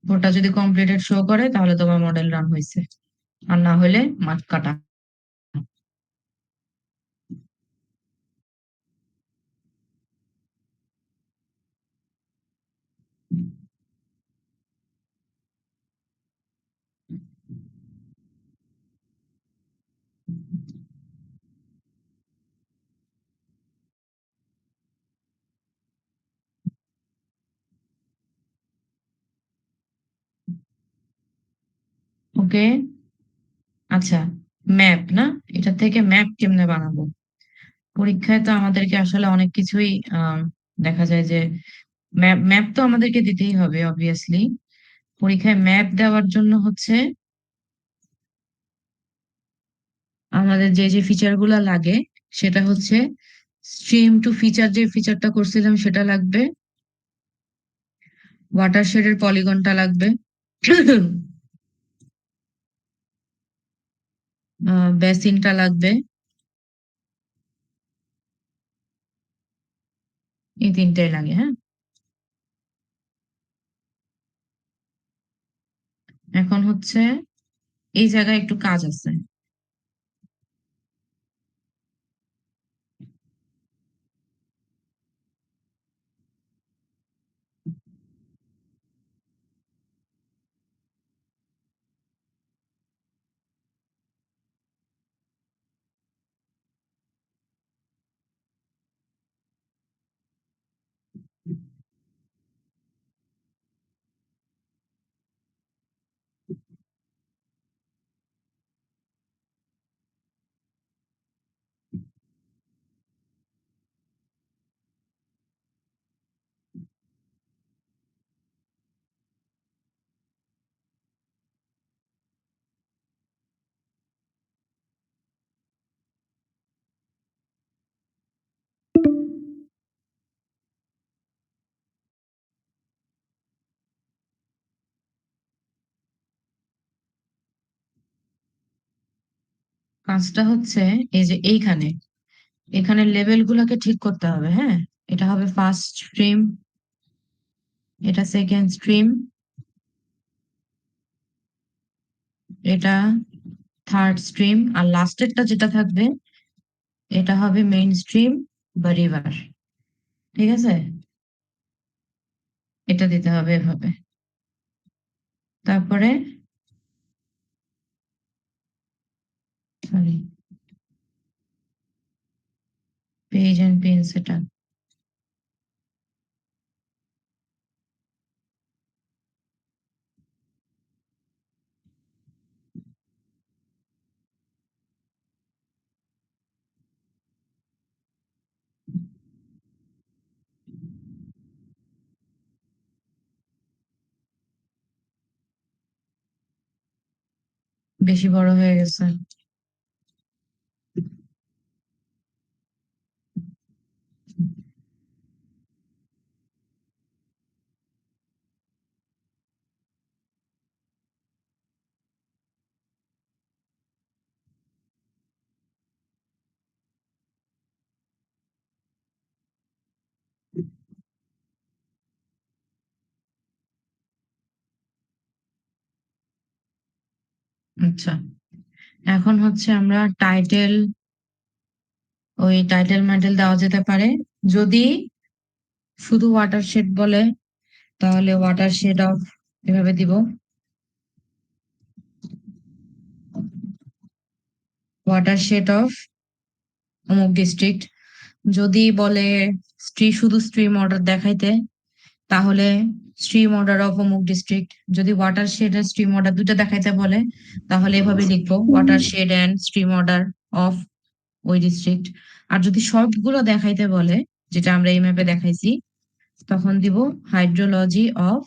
ওটা যদি কমপ্লিটেড শো করে তাহলে তোমার মডেল রান হয়েছে, আর না হলে মার্ক কাটা। ওকে, আচ্ছা, ম্যাপ না, এটা থেকে ম্যাপ কেমনে বানাবো? পরীক্ষায় তো আমাদেরকে আসলে অনেক কিছুই দেখা যায় যে ম্যাপ ম্যাপ তো আমাদেরকে দিতেই হবে অবভিয়াসলি। পরীক্ষায় ম্যাপ দেওয়ার জন্য হচ্ছে আমাদের যে যে ফিচার গুলা লাগে সেটা হচ্ছে স্ট্রিম টু ফিচার, যে ফিচারটা করছিলাম সেটা লাগবে, ওয়াটারশেডের পলিগনটা লাগবে, বেসিনটা লাগবে। এই তিনটাই লাগে, হ্যাঁ। এখন হচ্ছে এই জায়গায় একটু কাজ আছে। কাজটা হচ্ছে এই যে এইখানে, এখানে লেভেল গুলাকে ঠিক করতে হবে, হ্যাঁ। এটা হবে ফার্স্ট স্ট্রিম, এটা সেকেন্ড স্ট্রিম, এটা থার্ড স্ট্রিম, আর লাস্টেরটা যেটা থাকবে এটা হবে মেইন স্ট্রিম বা রিভার। ঠিক আছে, এটা দিতে হবে এভাবে। তারপরে সরি, পেজ এন্ড পেন সেটা বেশি বড় হয়ে গেছে। আচ্ছা, এখন হচ্ছে আমরা টাইটেল, ওই টাইটেল মাইটেল দেওয়া যেতে পারে। যদি শুধু ওয়াটারশেড বলে তাহলে ওয়াটারশেড অফ, এভাবে দিব, ওয়াটারশেড অফ অমুক ডিস্ট্রিক্ট। যদি বলে শুধু স্ট্রিম অর্ডার দেখাইতে, তাহলে স্ট্রিম অর্ডার অফ অমুক ডিস্ট্রিক্ট। যদি ওয়াটারশেড আর স্ট্রিম অর্ডার দুটো দেখাইতে বলে তাহলে এভাবে লিখবো, watershed and stream order of ওই ডিস্ট্রিক্ট। আর যদি সবগুলো দেখাইতে বলে, যেটা আমরা এই ম্যাপে দেখাইছি, তখন দিব হাইড্রোলজি অফ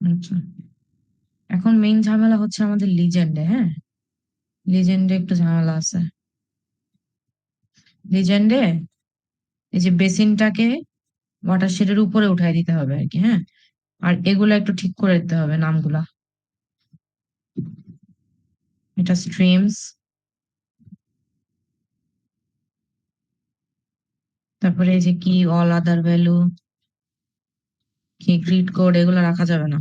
আচ্ছা, এখন মেইন ঝামেলা হচ্ছে আমাদের লিজেন্ডে। হ্যাঁ, লিজেন্ডে একটু ঝামেলা আছে। লিজেন্ডে এই যে বেসিনটাকে ওয়াটার শেডের উপরে উঠাই দিতে হবে আর কি। হ্যাঁ, আর এগুলা একটু ঠিক করে দিতে হবে নামগুলা। এটা স্ট্রিমস, তারপরে এই যে কি অল আদার ভ্যালু, কি গ্রিড কোড, এগুলো রাখা যাবে না।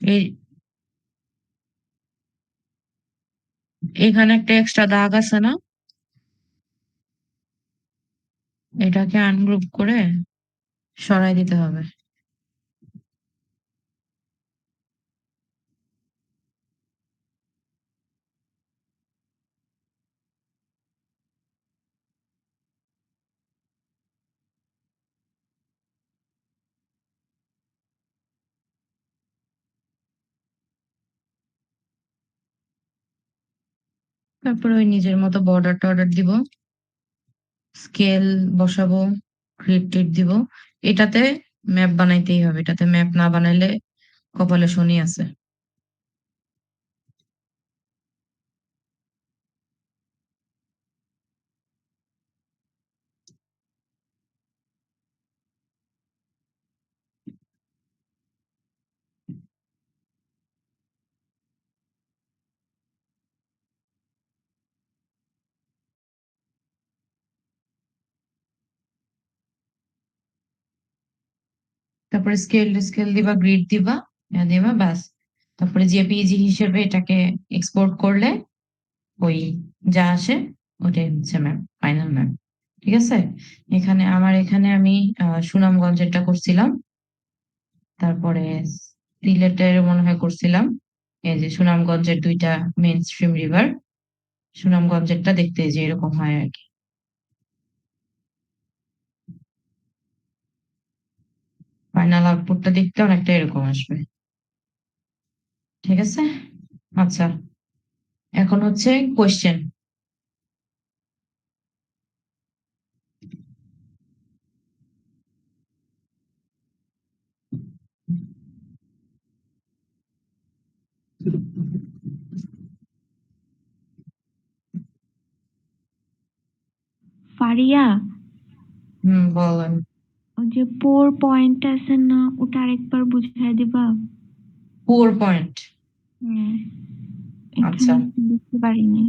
এই এখানে একটা এক্সট্রা দাগ আছে না, এটাকে আনগ্রুপ করে সরাই দিতে হবে। তারপরে ওই নিজের মতো বর্ডার টর্ডার দিব, স্কেল বসাবো, গ্রিড টিড দিব। এটাতে ম্যাপ বানাইতেই হবে, এটাতে ম্যাপ না বানাইলে কপালে শনি আছে। তারপরে স্কেল স্কেল দিবা, গ্রিড দিবা, দিবা, ব্যাস। তারপরে জেপিইজি হিসেবে এটাকে এক্সপোর্ট করলে ওই যা আসে ওটাই হচ্ছে ম্যাপ, ফাইনাল ম্যাপ। ঠিক আছে, এখানে আমি সুনামগঞ্জেরটা করছিলাম, তারপরে সিলেটের মনে হয় করছিলাম। এই যে সুনামগঞ্জের দুইটা মেইন স্ট্রিম রিভার, সুনামগঞ্জেরটা দেখতে যে এরকম হয় আর কি। ফাইনাল আউটপুটটা দেখতে অনেকটা এরকম আসবে। ঠিক আছে, আচ্ছা, এখন হচ্ছে কোয়েশ্চেন। ফারিয়া, বলেন। ওই যে পোর পয়েন্ট আছে না, ওটা আরেকবার বুঝাই দিবা? পুয়ার পয়েন্ট, হ্যাঁ, আচ্ছা। এখানে বুঝতে পারিনি।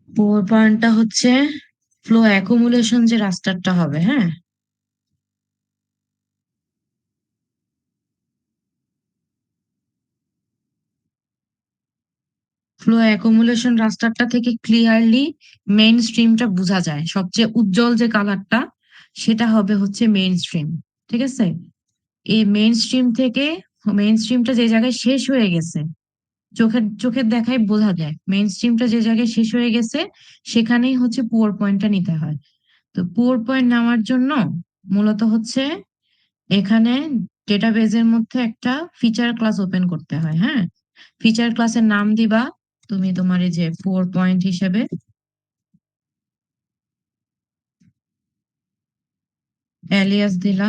পুয়ার পয়েন্টটা হচ্ছে ফ্লো অ্যাকুমুলেশন যে রাস্টারটা হবে। হ্যাঁ, ফ্লো অ্যাকুমুলেশন রাস্টারটা থেকে ক্লিয়ারলি মেইন স্ট্রিমটা বোঝা যায়, সবচেয়ে উজ্জ্বল যে কালারটা সেটা হবে হচ্ছে মেইন স্ট্রিম। ঠিক আছে, এই মেইন স্ট্রিম থেকে মেইন স্ট্রিমটা যে জায়গায় শেষ হয়ে গেছে, চোখের চোখের দেখায় বোঝা যায় মেইন স্ট্রিমটা যে জায়গায় শেষ হয়ে গেছে, সেখানেই হচ্ছে পুয়ার পয়েন্টটা নিতে হয়। তো পুয়ার পয়েন্ট নেওয়ার জন্য মূলত হচ্ছে এখানে ডেটাবেজের মধ্যে একটা ফিচার ক্লাস ওপেন করতে হয়। হ্যাঁ, ফিচার ক্লাসের নাম দিবা তুমি তোমার এই যে পুয়ার পয়েন্ট হিসেবে, অ্যালিয়াস দিলা।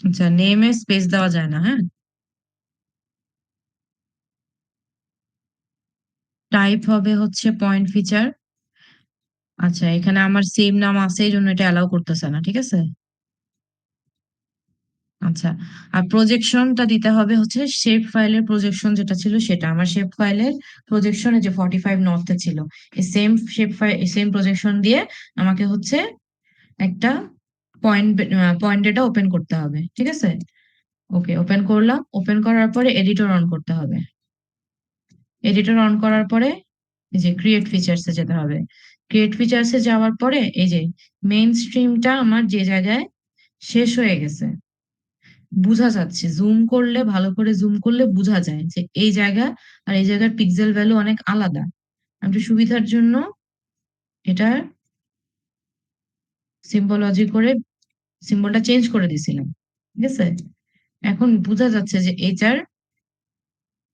আচ্ছা, নেমে স্পেস দেওয়া যায় না। হ্যাঁ, টাইপ হবে হচ্ছে পয়েন্ট ফিচার। আচ্ছা, এখানে আমার সেম নাম আছে এই জন্য এটা অ্যালাউ করতেছে না। ঠিক আছে, আচ্ছা। আর প্রজেকশনটা দিতে হবে হচ্ছে শেপ ফাইলের প্রজেকশন যেটা ছিল সেটা। আমার শেপ ফাইলের প্রজেকশনে যে 45 নর্থে ছিল, এই same shape file, same projection দিয়ে আমাকে হচ্ছে একটা পয়েন্ট পয়েন্ট ডেটা ওপেন করতে হবে। ঠিক আছে, ওকে, ওপেন করলাম। ওপেন করার পরে এডিটর অন করতে হবে। এডিটর অন করার পরে এই যে ক্রিয়েট ফিচার্সে যেতে হবে। ক্রিয়েট ফিচার্সে যাওয়ার পরে এই যে মেইন স্ট্রিমটা আমার যে জায়গায় শেষ হয়ে গেছে, বোঝা যাচ্ছে, জুম করলে, ভালো করে জুম করলে বোঝা যায় যে এই জায়গা আর এই জায়গার পিক্সেল ভ্যালু অনেক আলাদা। আমি একটু সুবিধার জন্য এটার সিম্বলজি করে সিম্বলটা চেঞ্জ করে দিছিলাম, ঠিক আছে? এখন বোঝা যাচ্ছে যে এটার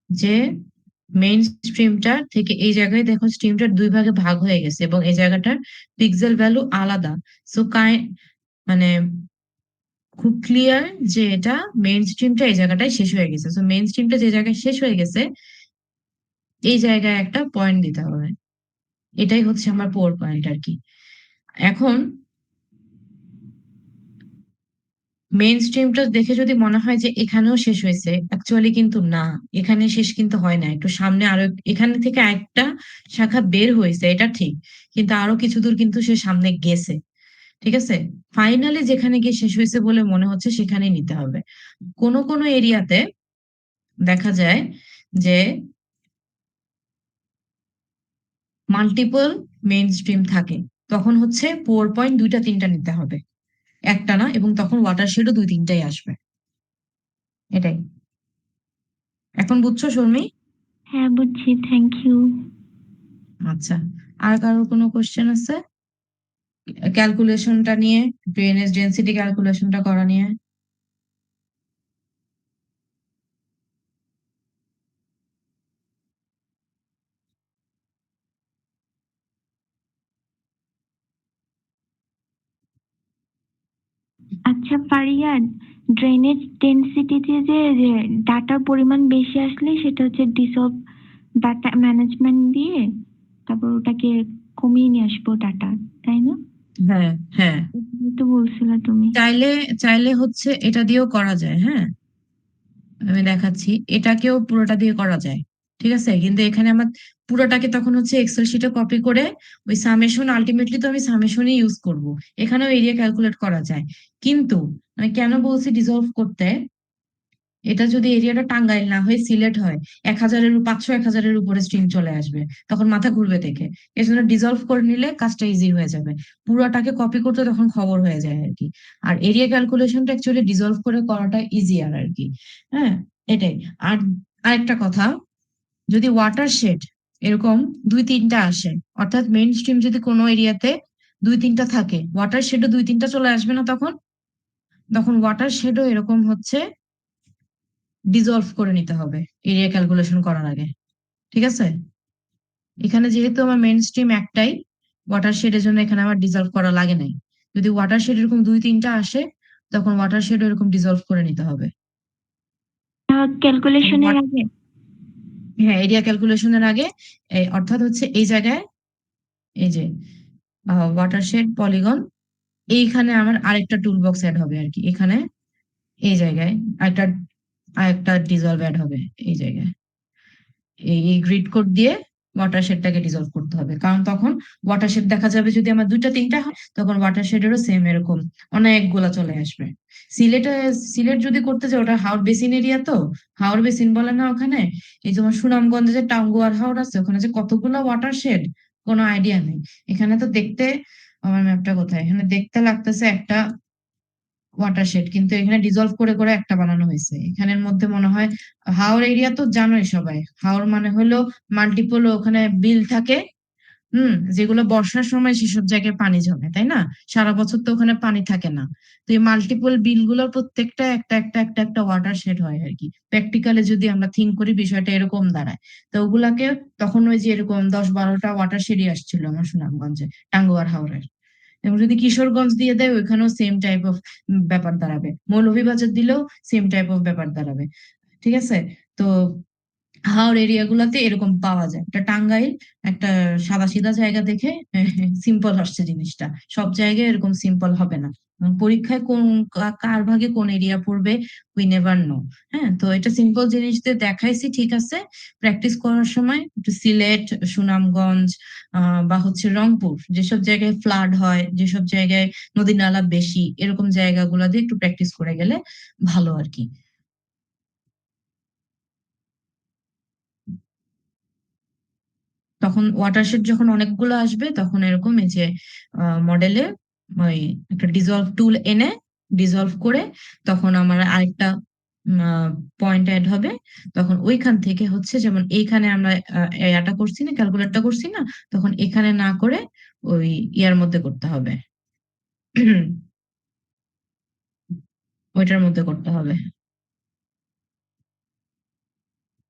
যে মেইন স্ট্রিমটা থেকে এই জায়গায় দেখো স্ট্রিমটার দুই ভাগে ভাগ হয়ে গেছে এবং এই জায়গাটার পিক্সেল ভ্যালু আলাদা। সো মানে খুব ক্লিয়ার যে এটা মেইন স্ট্রিমটা এই জায়গাটায় শেষ হয়ে গেছে। সো মেইন স্ট্রিমটা যে জায়গায় শেষ হয়ে গেছে এই জায়গায় একটা পয়েন্ট দিতে হবে। এটাই হচ্ছে আমার পোর পয়েন্ট আর কি। এখন মেইন স্ট্রিমটা দেখে যদি মনে হয় যে এখানেও শেষ হয়েছে, অ্যাকচুয়ালি কিন্তু না, এখানে শেষ কিন্তু হয় না, একটু সামনে আরো এখানে থেকে একটা শাখা বের হয়েছে, এটা ঠিক, কিন্তু আরো কিছু দূর কিন্তু সে সামনে গেছে, ঠিক আছে? ফাইনালি যেখানে গিয়ে শেষ হয়েছে বলে মনে হচ্ছে সেখানেই নিতে হবে। কোনো কোনো এরিয়াতে দেখা যায় যে মাল্টিপল মেইন স্ট্রিম থাকে, তখন হচ্ছে পোর পয়েন্ট দুইটা তিনটা নিতে হবে, একটা না, এবং তখন ওয়াটারশেডও দুই তিনটাই আসবে। এটাই। এখন বুঝছো শর্মী? হ্যাঁ বুঝছি, থ্যাংক ইউ। আচ্ছা, আর কারোর কোনো কোশ্চেন আছে ক্যালকুলেশনটা নিয়ে, ড্রেনেজ ডেন্সিটি ক্যালকুলেশনটা করা নিয়ে? আচ্ছা ফারিয়াদ, ড্রেনেজ ডেনসিটিতে যে ডাটার পরিমাণ বেশি আসলে সেটা হচ্ছে ডিসলভ ডাটা ম্যানেজমেন্ট দিয়ে তারপর ওটাকে কমিয়ে নিয়ে আসবো ডাটা, তাই না? হ্যাঁ, হ্যাঁ, এটাই তো বলছিলে তুমি। চাইলে চাইলে হচ্ছে এটা দিয়েও করা যায়, হ্যাঁ, আমি দেখাচ্ছি, এটাকেও পুরোটা দিয়ে করা যায়, ঠিক আছে? কিন্তু এখানে আমার পুরোটাকে তখন হচ্ছে এক্সেল শিটে কপি করে ওই সামেশন, আলটিমেটলি তো আমি সামেশনই ইউজ করব, এখানেও এরিয়া ক্যালকুলেট করা যায়। কিন্তু আমি কেন বলছি ডিসলভ করতে, এটা যদি এরিয়াটা টাঙ্গাইল না হয়ে সিলেট হয়, 1,000-এর 500-1,000-এর উপরে স্ট্রিম চলে আসবে, তখন মাথা ঘুরবে দেখে। এই জন্য ডিজলভ করে নিলে কাজটা ইজি হয়ে যাবে, পুরোটাকে কপি করতে তখন খবর হয়ে যায় আর কি। আর এরিয়া ক্যালকুলেশনটা অ্যাকচুয়ালি ডিজলভ করে করাটা ইজিয়ার আর কি। হ্যাঁ, এটাই। আর আরেকটা কথা, যদি ওয়াটারশেড এরকম দুই তিনটা আসে, অর্থাৎ মেইন স্ট্রিম যদি কোনো এরিয়াতে দুই তিনটা থাকে, ওয়াটারশেডও দুই তিনটা চলে আসবে না তখন? তখন ওয়াটারশেডও এরকম হচ্ছে ডিজলভ করে নিতে হবে এরিয়া ক্যালকুলেশন করার আগে, ঠিক আছে? এখানে যেহেতু আমার মেইন স্ট্রিম একটাই, ওয়াটারশেডের জন্য এখানে আমার ডিজলভ করা লাগে নাই। যদি ওয়াটারশেড এরকম দুই তিনটা আসে, তখন ওয়াটারশেড এরকম ডিজলভ করে নিতে হবে। ক্যালকুলেশনের আগে? হ্যাঁ, এরিয়া ক্যালকুলেশনের আগে, অর্থাৎ হচ্ছে এই জায়গায়, এই যে ওয়াটারশেড পলিগন, এইখানে আমার আরেকটা টুল বক্স অ্যাড হবে আর কি, এখানে এই জায়গায় আরেকটা আরেকটা ডিজলভ অ্যাড হবে এই জায়গায়, এই গ্রিড কোড দিয়ে ওয়াটারশেডটাকে ডিজলভ করতে হবে, কারণ তখন ওয়াটারশেড দেখা যাবে যদি আমার দুইটা তিনটা হয়, তখন ওয়াটারশেডেরও সেম এরকম অনেকগুলা চলে আসবে। সিলেটে, সিলেট যদি করতে যাও, ওটা হাওর বেসিন এরিয়া, তো হাওর বেসিন বলে না ওখানে, এই যেমন সুনামগঞ্জে যে টাঙ্গুয়ার হাওর আছে, ওখানে যে কতগুলো ওয়াটারশেড, কোনো আইডিয়া নেই। এখানে তো দেখতে, আমার ম্যাপটা কোথায়, এখানে দেখতে লাগতেছে একটা ওয়াটারশেড, কিন্তু এখানে ডিজলভ করে করে একটা বানানো হয়েছে। এখানের মধ্যে মনে হয় হাওর এরিয়া তো জানোই সবাই, হাওর মানে হলো মাল্টিপল, ওখানে বিল থাকে, যেগুলো বর্ষার সময় সেসব জায়গায় পানি জমে, তাই না? সারা বছর তো ওখানে পানি থাকে না। তো এই মাল্টিপল বিল গুলোর প্রত্যেকটা একটা একটা একটা একটা ওয়াটারশেড হয় আর কি, প্র্যাকটিক্যালি যদি আমরা থিঙ্ক করি বিষয়টা এরকম দাঁড়ায়। তো ওগুলাকে তখন ওই যে এরকম 10-12টা ওয়াটারশেডই আসছিল আমার সুনামগঞ্জে, টাঙ্গুয়ার হাওরের। এবং যদি কিশোরগঞ্জ দিয়ে দেয়, ওইখানেও সেম টাইপ অফ ব্যাপার দাঁড়াবে, মৌলভীবাজার দিলেও সেম টাইপ অফ ব্যাপার দাঁড়াবে, ঠিক আছে? তো হাওর এরিয়া গুলাতে এরকম পাওয়া যায়। এটা টাঙ্গাইল একটা সাদা সিধা জায়গা দেখে সিম্পল আসছে জিনিসটা, সব জায়গায় এরকম সিম্পল হবে না। এবং পরীক্ষায় কোন কার ভাগে কোন এরিয়া পড়বে, উই নেভার নো। হ্যাঁ, তো এটা সিম্পল জিনিস দিয়ে দেখাইছি, ঠিক আছে? প্র্যাকটিস করার সময় একটু সিলেট, সুনামগঞ্জ বা হচ্ছে রংপুর, যেসব জায়গায় ফ্লাড হয়, যেসব জায়গায় নদী নালা বেশি, এরকম জায়গাগুলো দিয়ে একটু প্র্যাকটিস করে গেলে ভালো আর কি। তখন ওয়াটারশেড যখন অনেকগুলো আসবে, তখন এরকম এই যে মডেলে ওই একটা ডিজলভ টুল এনে ডিসলভ করে তখন আমার আরেকটা পয়েন্ট অ্যাড হবে। তখন ওইখান থেকে হচ্ছে যেমন এইখানে আমরা ইয়াটা করছি না, ক্যালকুলেটটা করছি না, তখন এখানে না করে ওই ইয়ার মধ্যে করতে হবে, ওইটার মধ্যে করতে হবে।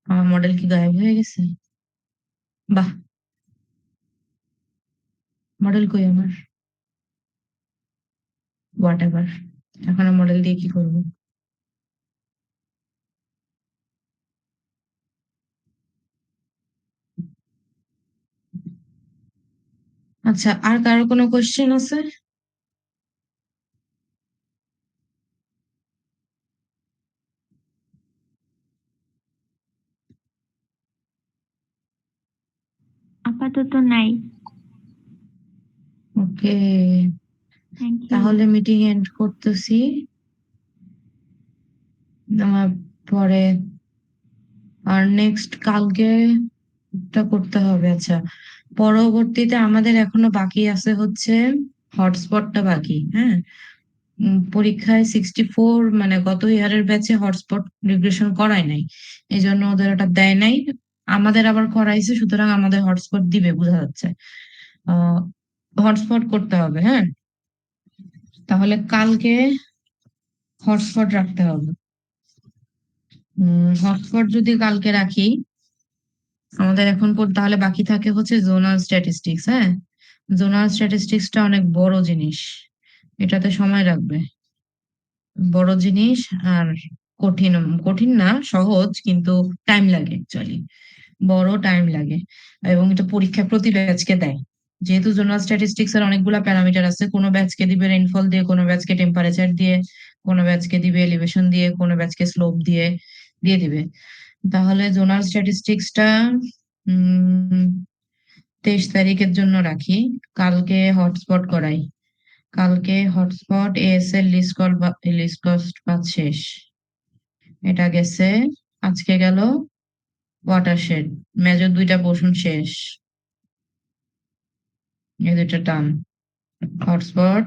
আমার মডেল কি গায়েব হয়ে গেছে? বাহ, মডেল কই আমার? হোয়াট এভার, এখন মডেল দিয়ে কি করবো? আচ্ছা, আর কারো কোনো কোয়েশ্চেন আছে? আপাতত নাই। ওকে, থ্যাংক ইউ। তাহলে মিটিং এন্ড করতেছি। আমার পরে আর নেক্সট কালকে টা করতে হবে। আচ্ছা, পরবর্তীতে আমাদের এখনো বাকি আছে হচ্ছে হটস্পটটা বাকি, হ্যাঁ। পরীক্ষায় 64, মানে গত ইয়ারের ব্যাচে হটস্পট রিগ্রেশন করায় নাই, এই জন্য ওদের ওটা দেয় নাই। আমাদের আবার করাইছে, সুতরাং আমাদের হটস্পট দিবে বোঝা যাচ্ছে। হটস্পট করতে হবে, হ্যাঁ। তাহলে কালকে হটস্পট রাখতে হবে। হটস্পট যদি কালকে রাখি, আমাদের এখন তাহলে বাকি থাকে হচ্ছে জোনাল স্ট্যাটিস্টিক্স, হ্যাঁ। জোনাল স্ট্যাটিস্টিক্সটা অনেক বড় জিনিস, এটাতে সময় লাগবে, বড় জিনিস। আর কঠিন, কঠিন না, সহজ, কিন্তু টাইম লাগে অ্যাকচুয়ালি, বড় টাইম লাগে। এবং এটা পরীক্ষা প্রতি ব্যাচকে দেয়, যেহেতু জোনাল স্ট্যাটিস্টিক্স এর অনেকগুলা প্যারামিটার আছে, কোনো ব্যাচকে দিবে রেইনফল দিয়ে, কোনো ব্যাচকে টেম্পারেচার দিয়ে, কোনো ব্যাচকে দিবে এলিভেশন দিয়ে, কোনো ব্যাচকে স্লোপ দিয়ে দিয়ে দিবে। তাহলে জোনাল স্ট্যাটিস্টিক্সটা 23 তারিখের জন্য রাখি, কালকে হটস্পট করাই। কালকে হটস্পট এএসএল লিস্ট কস্ট পাঁচ শেষ, এটা গেছে। আজকে গেল ওয়াটারশেড, মেজর 2টা পোর্শন শেষ, এই 2টা টার্ম। হটস্পট